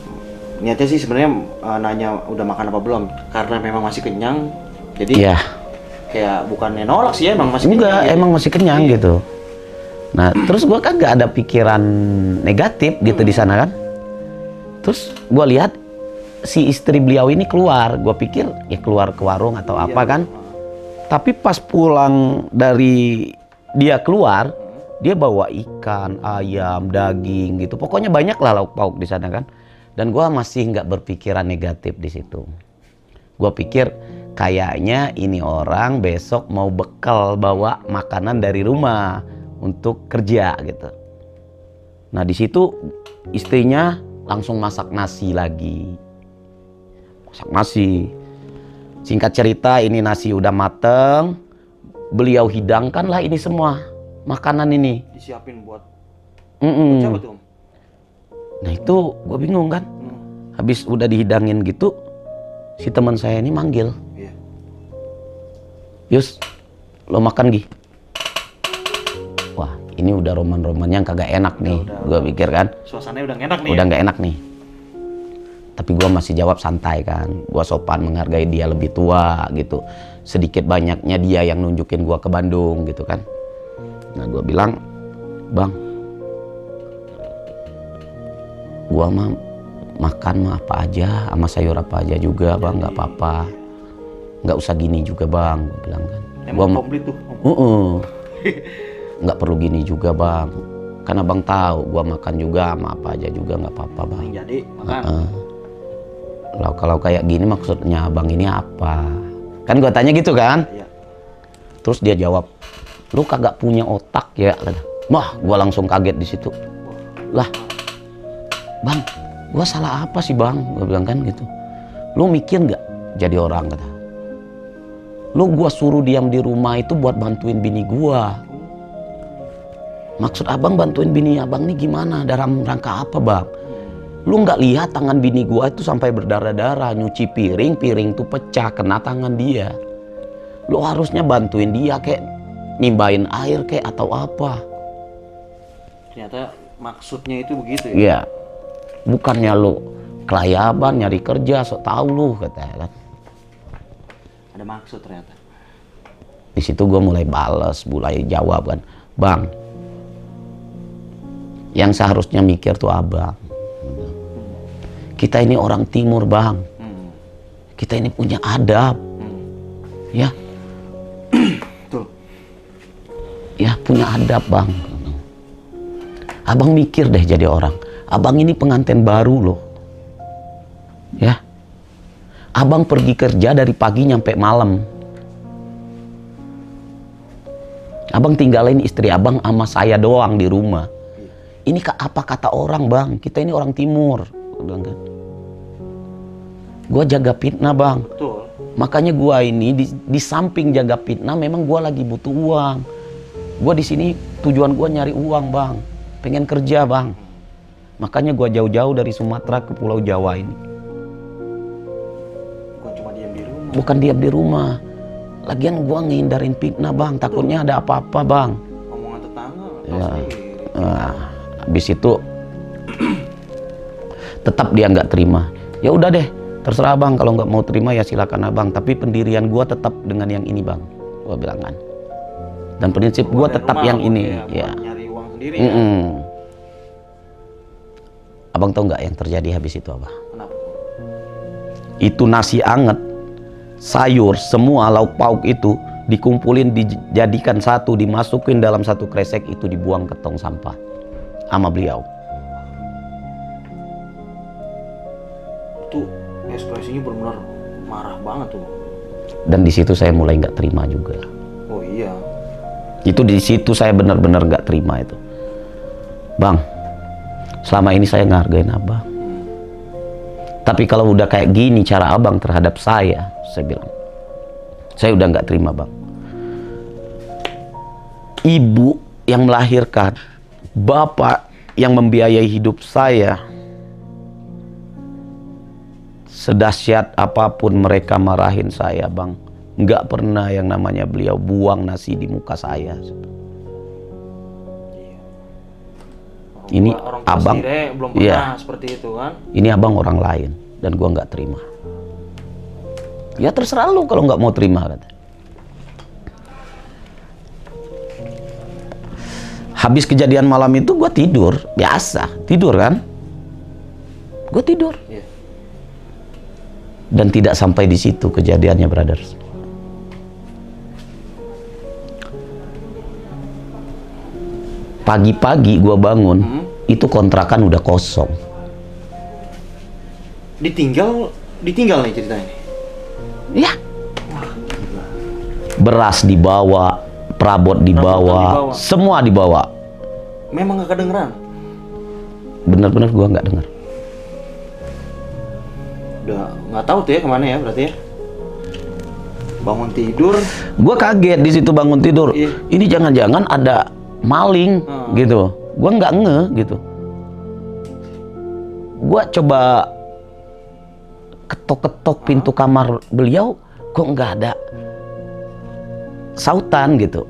B: niatnya sih sebenarnya nanya udah makan apa belum, karena memang masih kenyang. Jadi
A: ya.
B: Kayak bukannya nolak sih, emang masih
A: enggak,
B: kenyang.
A: emang masih kenyang gitu. Nah, terus gue kan gak ada pikiran negatif gitu di sana kan. Terus gue lihat si istri beliau ini keluar. Gue pikir ya keluar ke warung atau apa kan. Tapi pas pulang dari dia keluar, dia bawa ikan, ayam, daging gitu. Pokoknya banyak lah lauk pauk di sana kan. Dan gue masih nggak berpikiran negatif di situ. Gue pikir kayaknya ini orang besok mau bekal bawa makanan dari rumah untuk kerja gitu. Nah di situ istrinya langsung masak nasi lagi. Masak nasi. Singkat cerita ini nasi udah mateng. Beliau hidangkan lah ini semua makanan ini.
B: Disiapin buat
A: buat
B: siapa tuh?
A: Nah itu gue bingung kan. Habis udah dihidangin gitu, si teman saya ini manggil.
B: Iya.
A: Yus, lo makan Gi. Wah, ini udah roman-romannya kagak enak nih. Gue pikir kan.
B: Suasananya udah gak enak nih.
A: Udah nggak enak nih. Tapi gue masih jawab santai kan. Gue sopan menghargai dia lebih tua gitu. Sedikit banyaknya dia yang nunjukin gue ke Bandung gitu kan. Nah gue bilang, Bang, gue mah makan mah apa aja, sama sayur apa aja juga bang, nggak apa-apa. Nggak usah gini juga bang, gue bilang kan.
B: Emang komplit tuh.
A: Nggak perlu gini juga bang. Karena bang tahu, gue makan juga sama apa aja juga nggak apa-apa bang.
B: Jadi makan.
A: Kalau kayak gini maksudnya abang ini apa? Kan gue tanya gitu kan.
B: Iya.
A: Terus dia jawab, lu kagak punya otak ya? Wah, gue langsung kaget di situ. Lah, bang, gue salah apa sih bang? Gue bilang kan gitu. Lu mikir nggak jadi orang kata. Lu gue suruh diam di rumah itu buat bantuin bini gue. Maksud abang bantuin bini abang nih gimana? Dalam rangka apa bang? Lu nggak lihat tangan bini gue itu sampai berdarah-darah, nyuci piring, piring tuh pecah kena tangan dia. Lu harusnya bantuin dia kayak nimbain air kayak atau apa.
B: Ternyata maksudnya itu begitu ya?
A: Iya. Bukannya lu kelayaban nyari kerja, sok tahu lu katanya kan.
B: Ada maksud ternyata.
A: Di situ gue mulai bales, mulai jawab kan, bang, yang seharusnya mikir tuh abang. Kita ini orang timur bang, kita ini punya adab, ya,
B: Betul.
A: Ya punya adab bang. Abang mikir deh jadi orang. Abang ini pengantin baru loh, ya. Abang pergi kerja dari pagi nyampe malam. Abang tinggalin istri abang sama saya doang di rumah. Ini apa kata orang bang? Kita ini orang timur, bilang kan. Gua jaga fitnah bang.
B: Betul.
A: Makanya gua ini di samping jaga fitnah, memang gua lagi butuh uang. Gua di sini tujuan gua nyari uang bang, pengen kerja bang. Makanya gua jauh-jauh dari Sumatera ke Pulau Jawa ini.
B: Bukan cuma diam di rumah.
A: Bukan diam di rumah. Lagian gua ngehindarin fitnah bang, takutnya ada apa-apa bang.
B: Omongan tetangga.
A: Ya. Nah, habis itu tetap dia nggak terima. Ya udah deh, terserah bang, kalau nggak mau terima ya silakan abang. Tapi pendirian gua tetap dengan yang ini bang, gua bilang kan. Dan prinsip gua tetap yang ini. Ya.
B: Nyari uang sendiri.
A: Abang tahu nggak yang terjadi habis itu apa?
B: Kenapa?
A: Itu nasi anget, sayur, semua lauk pauk itu dikumpulin, dijadikan satu, dimasukin dalam satu kresek, itu dibuang ke tong sampah sama beliau.
B: Itu ekspresinya benar-benar marah banget tuh.
A: Dan di situ saya mulai nggak terima juga.
B: Oh iya.
A: Itu di situ saya benar-benar nggak terima itu. Bang, selama ini saya ngehargain abang. Tapi kalau udah kayak gini cara abang terhadap saya bilang, saya udah nggak terima bang. Ibu yang melahirkan, bapak yang membiayai hidup saya, sedahsyat apapun mereka marahin saya bang, nggak pernah yang namanya beliau buang nasi di muka saya. Ini
B: orang
A: abang
B: belum pernah seperti itu kan.
A: Ini abang orang lain dan gua nggak terima. Ya terserah lu kalau nggak mau terima kata. Habis kejadian malam itu gua tidur biasa, tidur kan, gua tidur. Dan tidak sampai di situ kejadiannya, brothers. Pagi-pagi gua bangun, itu kontrakan udah kosong.
B: Ditinggal nih cerita ini.
A: Ya. Beras dibawa, perabot dibawa, semua dibawa.
B: Memang gak kedengeran?
A: Bener-bener gua nggak dengar.
B: Udah nggak tahu tuh ya kemana ya berarti ya. Bangun tidur.
A: Gua kaget di situ bangun tidur.
B: Iya.
A: Ini jangan-jangan ada maling gitu. Gua nggak ngeh gitu. Gua coba ketok-ketok pintu kamar beliau, kok nggak ada sautan gitu.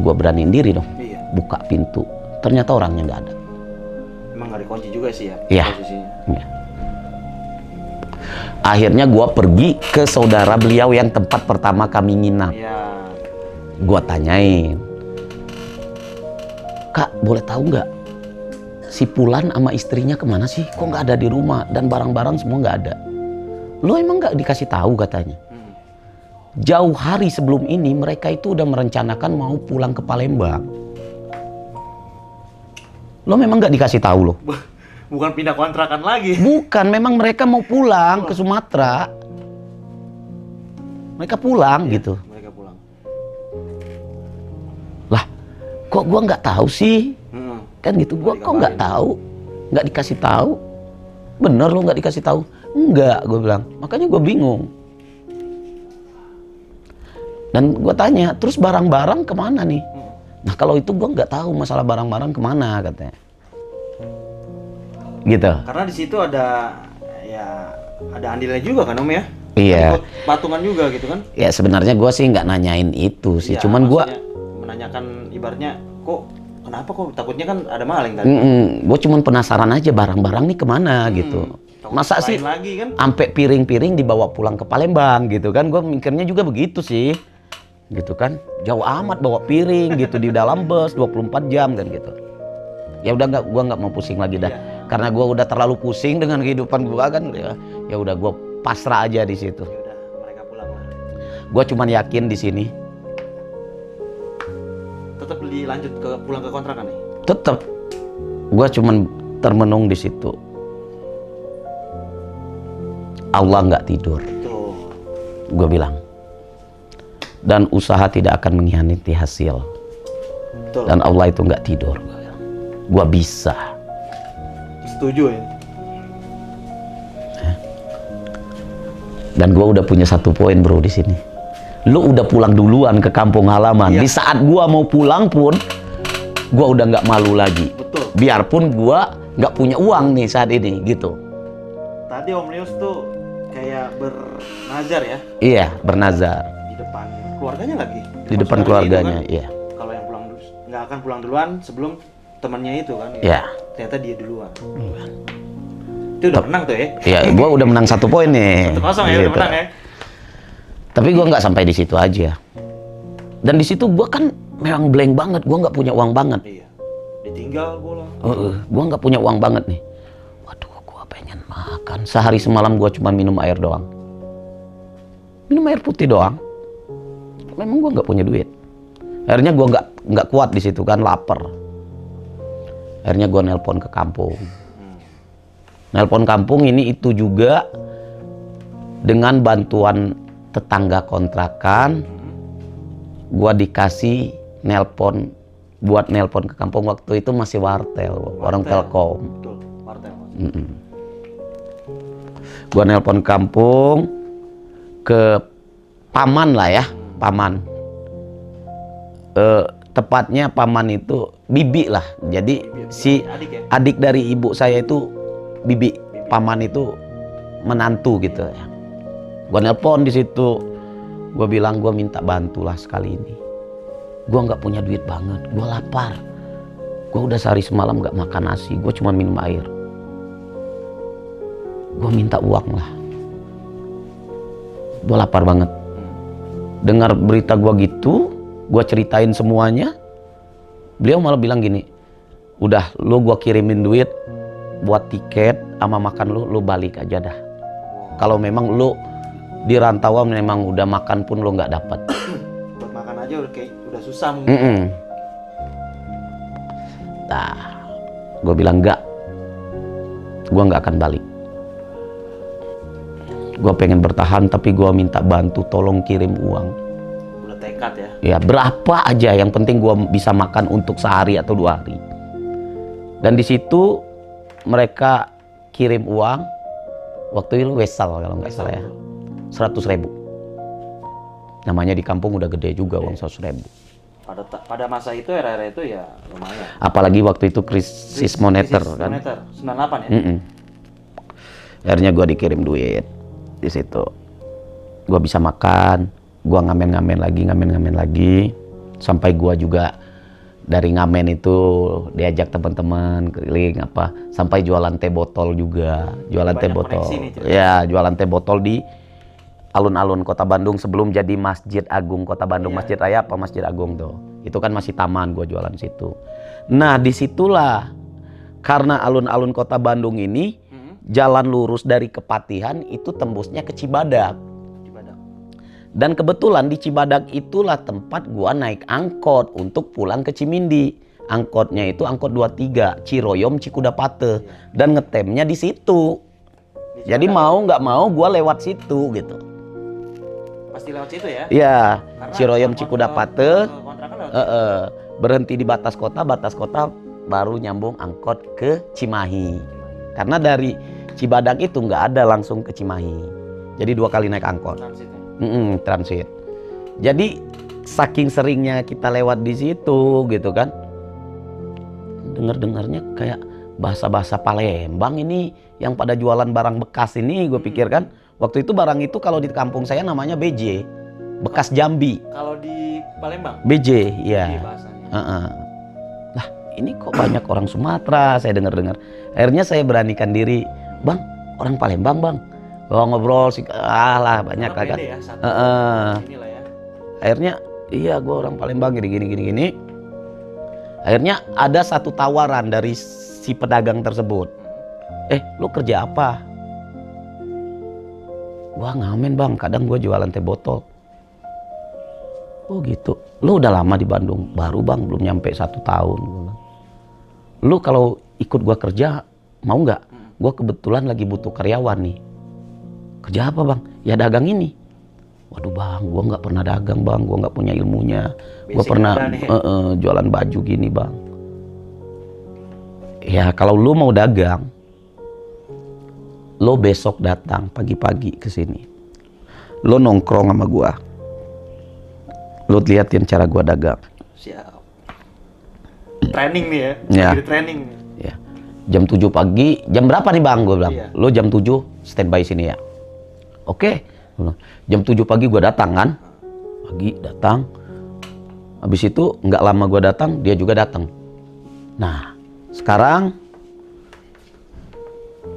A: Gua beraniin diri dong,
B: Iya.
A: buka pintu. Ternyata orangnya nggak ada.
B: Emang nggak dikunci juga sih ya?
A: Iya.
B: Posisinya.
A: Ya. Akhirnya gua pergi ke saudara beliau yang tempat pertama kami nginap.
B: Iya.
A: Gua tanyain, Kak, boleh tahu nggak si Pulan sama istrinya kemana sih? Kok nggak ada di rumah dan barang-barang semua nggak ada? Lo emang nggak dikasih tahu katanya? Jauh hari sebelum ini mereka itu udah merencanakan mau pulang ke Palembang. Lo memang nggak dikasih tahu lo?
B: Bukan pindah kontrakan lagi.
A: Bukan, memang mereka mau pulang ke Sumatera. Mereka pulang gitu.
B: Mereka pulang.
A: Lah, kok gua nggak tahu sih? Kan gitu, gua kok nggak tahu? Nggak dikasih tahu? Bener lo nggak dikasih tahu? Enggak, gue bilang. Makanya gue bingung. Dan gue tanya, terus barang-barang kemana nih? Nah kalau itu gue nggak tahu masalah barang-barang kemana katanya. Gitu.
B: Karena di situ ada ya ada andilnya juga kan Om ya?
A: Iya.
B: Ikut patungan juga gitu kan?
A: Ya sebenarnya gue sih nggak nanyain itu sih.
B: Iya,
A: Cuman gue
B: menanyakan ibaratnya kok kenapa kok takutnya kan ada maling tadi.
A: gue cuman penasaran aja barang-barang nih kemana gitu.
B: Takut
A: Masa sih
B: lain lagi kan?
A: sampai piring-piring dibawa pulang ke Palembang gitu kan? Gue mikirnya juga begitu sih. Gitu kan, jauh amat bawa piring gitu di dalam bus 24 jam kan gitu. Ya udah nggak, gua nggak mau pusing lagi dah, karena gua udah terlalu pusing dengan kehidupan gua kan. Ya udah gua pasrah aja di situ.
B: Ya udah mereka pulang lah.
A: Gua cuman yakin di sini.
B: Tetap dilanjut ke pulang ke kontrakan nih.
A: Tetap, gua cuman termenung di situ. Allah nggak tidur,
B: Tuh.
A: gua bilang. Dan usaha tidak akan mengkhianati hasil.
B: Betul.
A: Dan Allah itu nggak tidur. Gua bisa.
B: Setuju ya.
A: Dan gua udah punya satu poin bro di sini. Lu udah pulang duluan ke kampung halaman.
B: Iya.
A: Di saat gua mau pulang pun, gua udah nggak malu lagi.
B: Betul.
A: Biarpun gua nggak punya uang nih saat ini gitu.
B: Tadi Om Lius tuh kayak bernazar ya
A: Iya, bernazar
B: di depan keluarganya lagi.
A: di depan
B: Saudara
A: keluarganya.
B: itu kan,
A: Iya.
B: kalau yang pulang nggak akan pulang duluan sebelum temannya itu kan.
A: Iya.
B: Ternyata dia duluan. Itu udah menang tuh ya.
A: Iya, gua udah menang satu poin nih.
B: 1-0 ya, udah
A: Gitu.
B: menang ya.
A: Tapi gua nggak sampai di situ aja. Dan di situ gua kan memang blank banget. Gua nggak punya uang banget.
B: Iya. Ditinggal bola.
A: Gua nggak punya uang banget nih. Waduh, gua pengen makan. Sehari semalam gua cuma minum air doang. Minum air putih doang. Memang gua nggak punya duit. Akhirnya gua nggak kuat di situ kan, lapar. Akhirnya gua nelpon ke kampung. Nelpon kampung ini itu juga dengan bantuan tetangga kontrakan. Gua dikasih nelpon buat nelpon ke kampung. Waktu itu masih wartel, orang Telkom.
B: Betul, wartel.
A: Gua nelpon kampung ke paman lah ya, paman. Tepatnya paman itu bibi lah. Jadi si
B: Adik ya?
A: adik dari ibu saya itu bibi. Paman itu menantu gitu ya. Gua nelpon di situ. Gua bilang gua minta bantulah sekali ini. Gua nggak punya duit banget. Gua lapar. Gua udah sehari semalam nggak makan nasi. Gua cuma minum air. Gua minta uang lah. Gua lapar banget. Dengar berita gua gitu, gua ceritain semuanya. Beliau malah bilang gini, udah lu gua kirimin duit buat tiket sama makan lu balik aja dah. Kalau memang lu di rantauan memang udah makan pun lu nggak dapat.
B: Buat makan aja udah kayak udah susah mungkin.
A: Nah, gue bilang enggak, gue nggak akan balik. Gue pengen bertahan tapi gue minta bantu, tolong kirim uang.
B: Udah tekad ya.
A: Ya berapa aja, yang penting gue bisa makan untuk sehari atau 2 hari. Dan di situ mereka kirim uang, waktu itu wesal kalau nggak salah ya, 100.000. Namanya di kampung udah gede juga uang 100.000.
B: pada masa itu era-era itu ya lumayan.
A: Apalagi waktu itu krisis moneter kan.
B: Moneter 98 ya.
A: Akhirnya gue dikirim duit di situ. Gue bisa makan, gue ngamen-ngamen lagi, sampai gue juga dari ngamen itu diajak teman-teman keliling apa, sampai jualan teh botol juga, jualan teh botol. Ya, jualan teh botol di alun-alun Kota Bandung sebelum jadi Masjid Agung Kota Bandung, Masjid Raya apa Masjid Agung tuh. Itu kan masih taman, gue jualan situ. Nah, disitulah karena alun-alun Kota Bandung ini jalan lurus dari Kepatihan itu tembusnya ke Cibadak. Dan kebetulan di Cibadak itulah tempat gua naik angkot untuk pulang ke Cimindi. Angkotnya itu angkot 23 Ciroyom Cikudapate dan ngetemnya di situ. Jadi mau nggak mau gua lewat situ gitu.
B: Pasti lewat situ ya?
A: Iya, Ciroyom Cikudapate. Berhenti di batas kota baru nyambung angkot ke Cimahi. Karena dari Cibadak itu nggak ada langsung ke Cimahi. Jadi 2 kali naik angkot. Transit. Jadi saking seringnya kita lewat di situ gitu kan, dengarnya kayak bahasa-bahasa Palembang ini yang pada jualan barang bekas ini. Gue pikir kan waktu itu barang itu kalau di kampung saya namanya BJ, bekas Jambi.
B: Kalau di Palembang
A: BJ ya.
B: bahasanya.
A: Lah ini kok banyak orang Sumatera, saya dengar. Akhirnya saya beranikan diri, bang, orang Palembang bang. Ngobrol sih, lah banyak lah kan.
B: Ya, ya.
A: Akhirnya iya gue orang Palembang gini. Akhirnya ada satu tawaran dari si pedagang tersebut. Lu kerja apa? Gua ngamen bang, kadang gue jualan teh botol. Oh gitu. Lu udah lama di Bandung? Baru bang, belum nyampe 1 tahun. Lu kalau ikut gua kerja mau nggak? Gua kebetulan lagi butuh karyawan nih. Kerja apa bang? Ya dagang ini. Waduh bang, gua nggak pernah dagang bang, gua nggak punya ilmunya. Gua pernah jualan baju gini bang. Ya kalau lu mau dagang, lo besok datang pagi-pagi ke sini. Lo nongkrong sama gua. Lo liatin cara gua dagang.
B: Siap. Training nih ya.
A: Ya.
B: Training.
A: Ya. Jam 7 pagi, jam berapa nih bang? Gua bilang. Lo jam 7 standby sini ya. Oke. Jam 7 pagi gua datang kan. Pagi datang. Habis itu nggak lama gua datang, dia juga datang. Nah, sekarang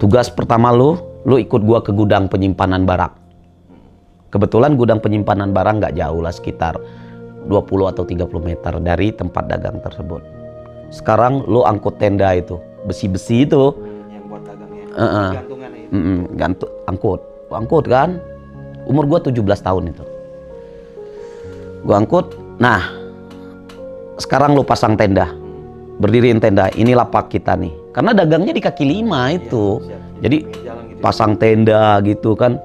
A: tugas pertama lo ikut gua ke gudang penyimpanan barang. Kebetulan gudang penyimpanan barang nggak jauh lah, sekitar 20 atau 30 meter dari tempat dagang tersebut. Sekarang lo angkut tenda itu, besi-besi itu.
B: Yang buat dagangnya. Gantungan itu.
A: Angkut kan. Umur gua 17 tahun itu. Gua angkut. Nah, sekarang lo pasang tenda. Berdiriin tenda, ini lapak kita nih. Karena dagangnya di kaki 5 itu. Jadi gitu pasang tenda gitu kan,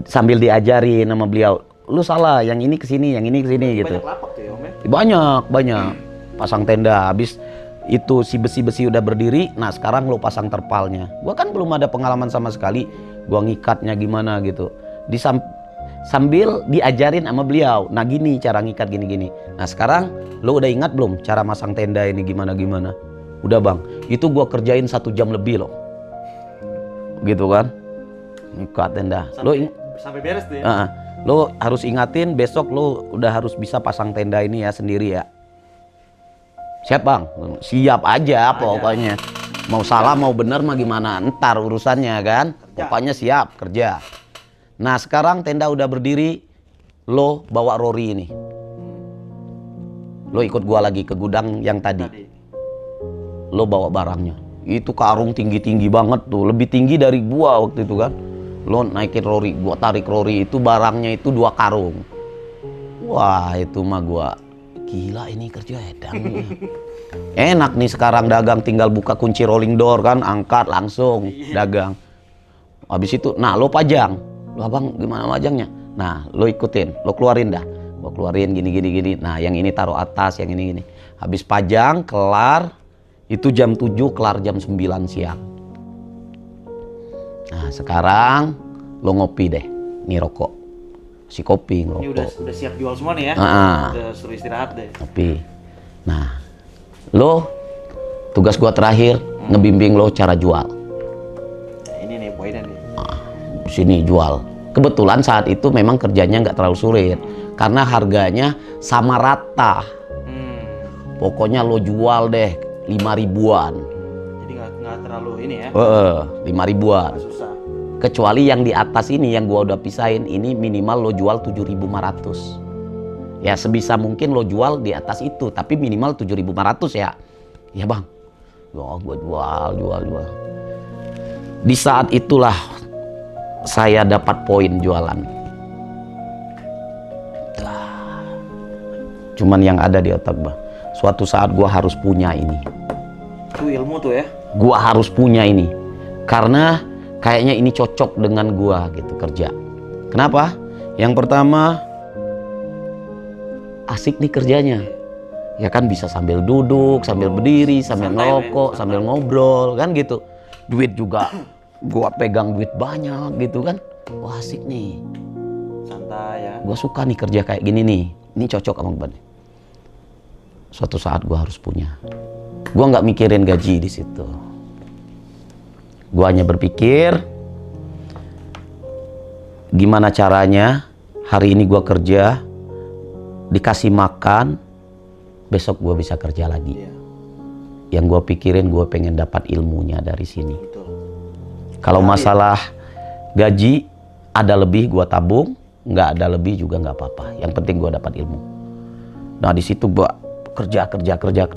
A: sambil diajarin sama beliau. Lu salah, yang ini kesini, yang ini kesini gitu.
B: Banyak lapak tuh ya om ya?
A: Banyak. Pasang tenda, habis itu si besi-besi udah berdiri. Nah sekarang lu pasang terpalnya. Gua kan belum ada pengalaman sama sekali. Gua ngikatnya gimana gitu. Sambil diajarin sama beliau. Nah gini cara ngikat gini-gini. Nah sekarang lu udah ingat belum cara masang tenda ini gimana-gimana? Udah bang, itu gua kerjain 1 jam lebih loh. Gitu kan. Ngikat tenda.
B: Sampai beres tuh ya?
A: Lo harus ingatin besok lo udah harus bisa pasang tenda ini ya sendiri ya. Siap bang? Siap aja pokoknya. Mau salah mau bener mah gimana ntar urusannya kan. Pokoknya siap kerja. Nah sekarang tenda udah berdiri, lo bawa Rory ini. Lo ikut gua lagi ke gudang yang tadi. Lo bawa barangnya. Itu karung tinggi-tinggi banget tuh, lebih tinggi dari gua waktu itu kan. Lo naikin Rory, gua tarik Rory, itu barangnya itu 2 karung. Wah itu mah gua gila ini kerja edan. Enak nih sekarang dagang, tinggal buka kunci rolling door kan, angkat langsung dagang. Habis itu, nah lo pajang. Lo abang gimana majangnya? Nah lo ikutin, lo keluarin dah. Gua keluarin gini. Nah yang ini taruh atas, yang ini gini. Habis pajang, kelar. Itu jam 7, kelar jam 9 siang. Nah sekarang lo ngopi deh, nih rokok, si kopi ngerokok.
B: Ini udah siap jual semua nih ya? Udah suruh istirahat deh.
A: Ngopi. Nah, lo tugas gua terakhir ngebimbing lo cara jual.
B: Nah, ini nih poinnya nih.
A: Sini jual. Kebetulan saat itu memang kerjanya nggak terlalu sulit karena harganya sama rata. Pokoknya lo jual deh 5 ribuan.
B: Jadi nggak terlalu ini ya.
A: 5 ribuan.
B: Nggak susah.
A: Kecuali yang di atas ini yang gua udah pisahin, ini minimal lo jual 7.500. Ya sebisa mungkin lo jual di atas itu, tapi minimal 7.500 ya. Ya bang, gua jual. Di saat itulah saya dapat poin jualan. Cuman yang ada di otak bang, suatu saat gua harus punya ini.
B: Itu ilmu tuh ya.
A: Gua harus punya ini, karena kayaknya ini cocok dengan gua gitu kerja. Kenapa? Yang pertama, asik nih kerjanya. Ya kan bisa sambil duduk, sambil berdiri, sambil ngerokok, sambil ngobrol kan gitu. Duit juga gua pegang duit banyak gitu kan. Wah asik nih.
B: Santai ya.
A: Gua suka nih kerja kayak gini nih. Ini cocok sama gua nih. Suatu saat gua harus punya. Gua nggak mikirin gaji di situ. Gua hanya berpikir gimana caranya hari ini gua kerja, dikasih makan, besok gua bisa kerja lagi.
B: Iya.
A: Yang gua pikirin gua pengen dapat ilmunya dari sini.
B: Betul.
A: Kalau masalah gaji ada lebih gua tabung, nggak ada lebih juga nggak apa-apa. Yang penting gua dapat ilmu. Nah di situ gua kerja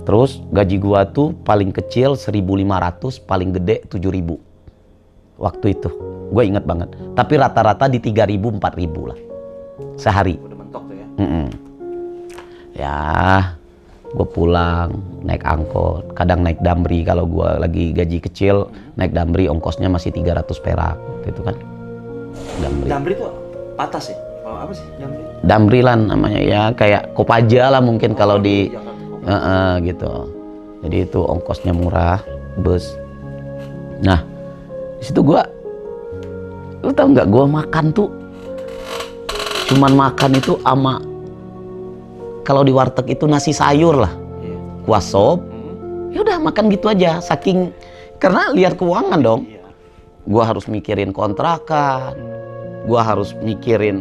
A: terus. Gaji gua tuh paling kecil 1.500, paling gede 7.000. Waktu itu gue inget banget. Tapi rata-rata di 3.000 4.000 lah sehari.
B: Udah mentok tuh ya.
A: Ya gue pulang naik angkot, kadang naik damri. Kalau gue lagi gaji kecil naik damri, ongkosnya masih 300 perak gitu kan.
B: Damri tuh atas ya? Apa sih damri?
A: Damri lah namanya ya, kayak Kopaja lah mungkin kalau di gitu. Jadi itu ongkosnya murah, bus. Nah di situ gua, lu tau nggak, gua makan tuh cuman makan itu ama, kalau di warteg itu nasi sayur lah, kuah sop. Ya udah makan gitu aja, saking karena lihat keuangan dong. Gua harus mikirin kontrakan, gua harus mikirin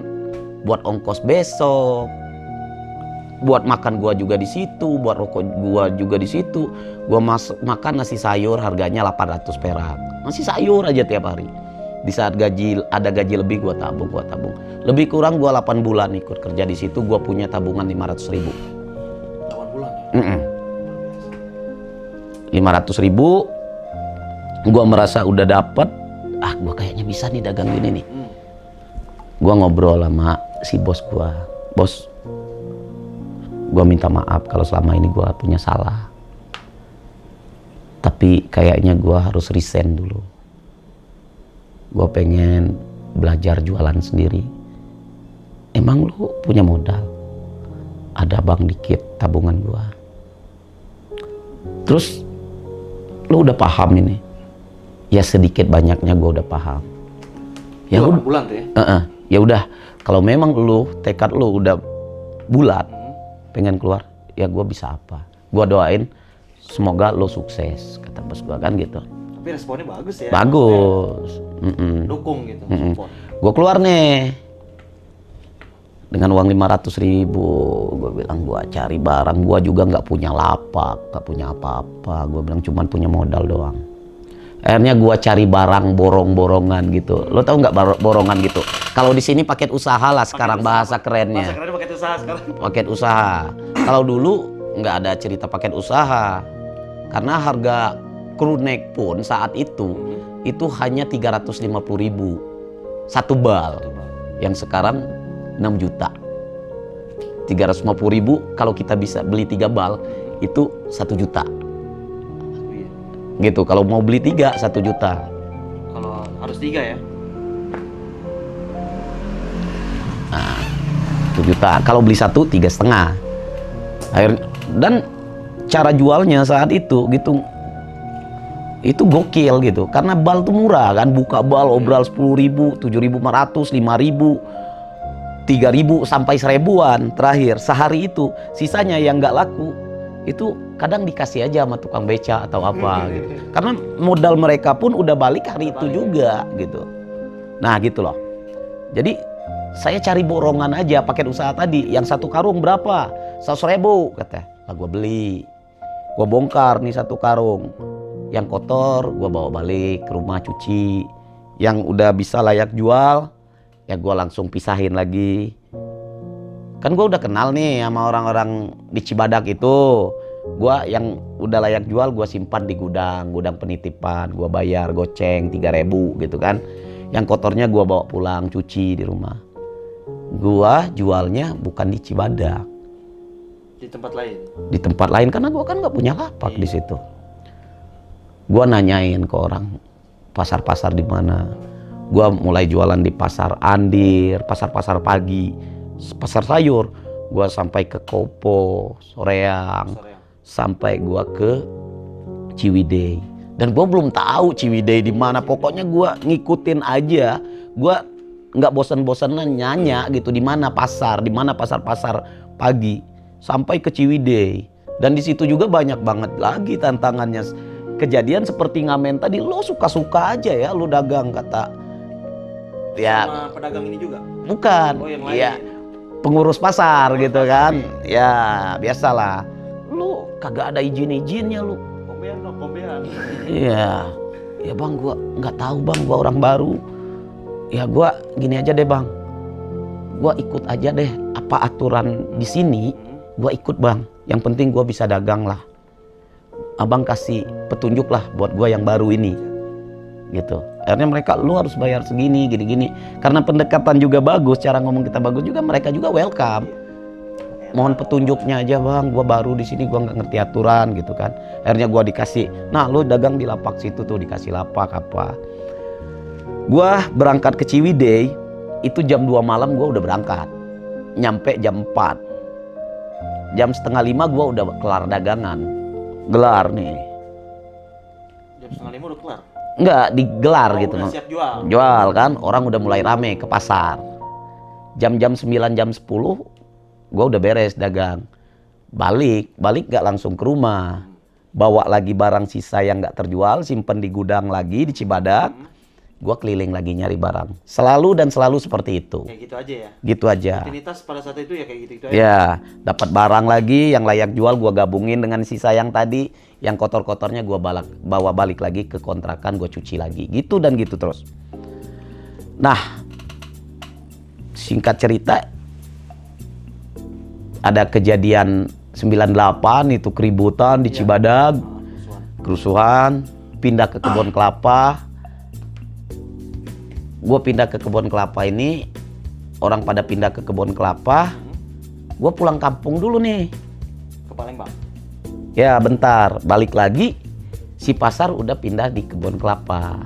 A: buat ongkos besok, buat makan gua juga di situ, buat rokok gua juga di situ. Gua makan nasi sayur harganya 800 perak. Nasi sayur aja tiap hari. Di saat ada gaji lebih gua tabung. Lebih kurang gua 8 bulan ikut kerja di situ, gua punya tabungan 500.000.
B: 8 bulan ya?
A: 500.000. Gua merasa udah dapet, gua kayaknya bisa nih dagang gini nih. Gua ngobrol sama si bos gua. Bos, gua minta maaf kalau selama ini gua punya salah. Tapi kayaknya gua harus resign dulu. Gua pengen belajar jualan sendiri. Emang lu punya modal? Ada bang dikit tabungan gua. Terus lu udah paham ini? Ya sedikit banyaknya gua udah paham. Ya
B: 8 bulan tuh ya?
A: Ya udah, kalau memang lu tekad lu udah bulat pengen keluar, ya gua bisa apa? Gua doain semoga lo sukses, kata bos gua kan gitu.
B: Tapi responnya bagus ya?
A: Bagus.
B: Dukung gitu, support.
A: Gua keluar nih dengan uang 500.000. Gua bilang gua cari barang, gua juga nggak punya lapak, nggak punya apa-apa. Gua bilang cuman punya modal doang. Akhirnya gua cari barang borong-borongan gitu. Lo tau nggak borongan gitu? Kalau di sini paket usaha lah sekarang bahasa kerennya.
B: Bahasa kerennya paket usaha sekarang.
A: Paket usaha. Kalau dulu nggak ada cerita paket usaha. Karena harga crew neck pun saat itu hanya 350.000 satu bal. Yang sekarang 6 juta. 350.000 kalau kita bisa beli 3 bal itu 1 juta. Gitu, kalau mau beli 3, 1 juta.
B: Kalau harus 3 ya?
A: Nah, 1 juta. Kalau beli 1, 3,5. Dan cara jualnya saat itu gitu, itu gokil gitu. Karena bal tuh murah kan. Buka bal obral 10.000, 7.500, 5.000, 3.000 sampai 1.000-an terakhir. Sehari itu, sisanya yang nggak laku itu kadang dikasih aja sama tukang beca atau apa gitu. Karena modal mereka pun udah balik hari itu juga gitu. Nah gitu loh. Jadi saya cari borongan aja paket usaha tadi. Yang 1 karung berapa? 100.000 kata. Lah gue beli. Gue bongkar nih 1 karung. Yang kotor gue bawa balik ke rumah cuci. Yang udah bisa layak jual ya gue langsung pisahin lagi. Kan gue udah kenal nih sama orang-orang di Cibadak itu. Gue yang udah layak jual gue simpan di gudang penitipan. Gue bayar goceng 3.000 gitu kan. Yang kotornya gue bawa pulang cuci di rumah. Gue jualnya bukan di Cibadak.
B: Di tempat lain? Di
A: tempat lain karena gue kan gak punya lapak di situ. Gue nanyain ke orang pasar-pasar di mana. Gue mulai jualan di pasar Andir, pasar-pasar pagi. Pasar sayur, gua sampai ke Kopo, Soreang, sampai gua ke Ciwidey. Dan gua belum tahu Ciwidey di mana. Pokoknya gua ngikutin aja. Gua nggak bosan-bosanan nyanya gitu di mana pasar pagi sampai ke Ciwidey. Dan di situ juga banyak banget lagi tantangannya. Kejadian seperti ngamen tadi, lo suka-suka aja ya lo dagang kata. Ya.
B: Sama pedagang ini juga?
A: Bukan.
B: Oh yang lain.
A: Ya. Pengurus pasar gitu kan. Ya biasalah. Lu kagak ada izin-izinnya lu.
B: Kombean.
A: Iya. Ya bang gua nggak tahu bang, gua orang baru. Ya gua gini aja deh bang. Gua ikut aja deh apa aturan di sini. Gua ikut bang. Yang penting gua bisa dagang lah. Abang kasih petunjuk lah buat gua yang baru ini. Gitu. Akhirnya mereka lu harus bayar segini gini-gini. Karena pendekatan juga bagus, cara ngomong kita bagus juga, mereka juga welcome. Mohon petunjuknya aja bang, gua baru di sini, gua nggak ngerti aturan gitu kan. Akhirnya gua dikasih, nah lu dagang di lapak situ tuh, dikasih lapak apa. Gua berangkat ke Ciwidey itu jam 2 malam gua udah berangkat. Nyampe jam 4. Jam 4:30 gua udah kelar dagangan. Gelar nih.
B: Jam 4:30 udah kelar?
A: Enggak, digelar gitu.
B: Udah siap jual.
A: Jual kan, orang udah mulai rame ke pasar. Jam-jam 9, jam 10 gua udah beres dagang. Balik gak langsung ke rumah. Bawa lagi barang sisa yang gak terjual, simpen di gudang lagi di Cibadak. Gua keliling lagi nyari barang. Selalu seperti itu.
B: Kayak gitu aja ya?
A: Gitu aja.
B: Rutinitas pada saat itu ya kayak gitu aja?
A: Ya, dapat barang lagi yang layak jual gua gabungin dengan sisa yang tadi. Yang kotor-kotornya gua bawa balik lagi ke kontrakan, gua cuci lagi. Gitu dan gitu terus. Nah, singkat cerita, ada kejadian 98 itu keributan di Cibadak, kerusuhan, pindah ke kebun kelapa. Gue pindah ke kebun kelapa ini, orang pada pindah ke kebun kelapa, gue pulang kampung dulu nih.
B: Ke Palembang?
A: Ya bentar, balik lagi, si pasar udah pindah di kebun kelapa,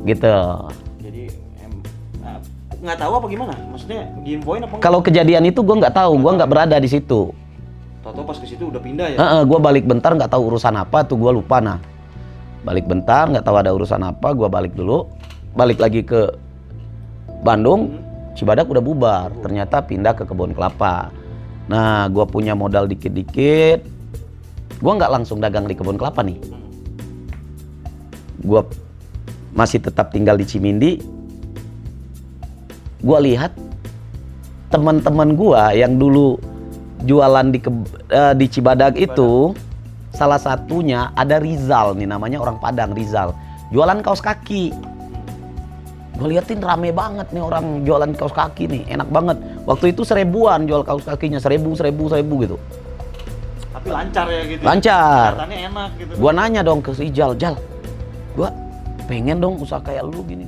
A: gitu.
B: Jadi nggak tahu apa gimana? Maksudnya diinfoin apa?
A: Kalau kejadian itu gue nggak tahu, gue nggak berada di situ.
B: Tahu pas ke situ udah pindah ya?
A: Gue balik bentar nggak tahu urusan apa tuh, gue lupa nah. Balik bentar nggak tahu ada urusan apa, gue balik dulu. Balik lagi ke Bandung, Cibadak udah bubar. Ternyata pindah ke kebun kelapa. Nah, gue punya modal dikit-dikit. Gue nggak langsung dagang di kebun kelapa nih. Gue masih tetap tinggal di Cimindi. Gue lihat teman-teman gue yang dulu jualan di Cibadak itu, salah satunya ada Rizal nih, namanya orang Padang, Rizal. Jualan kaos kaki. Gue liatin rame banget nih orang jualan kaos kaki nih, enak banget. Waktu itu 1.000-an jual kaos kakinya, 1.000 gitu.
B: Tapi lancar ya gitu?
A: Lancar.
B: Kelihatannya enak gitu.
A: Gue nanya dong ke si Jal, gue pengen dong usaha kayak lu gini.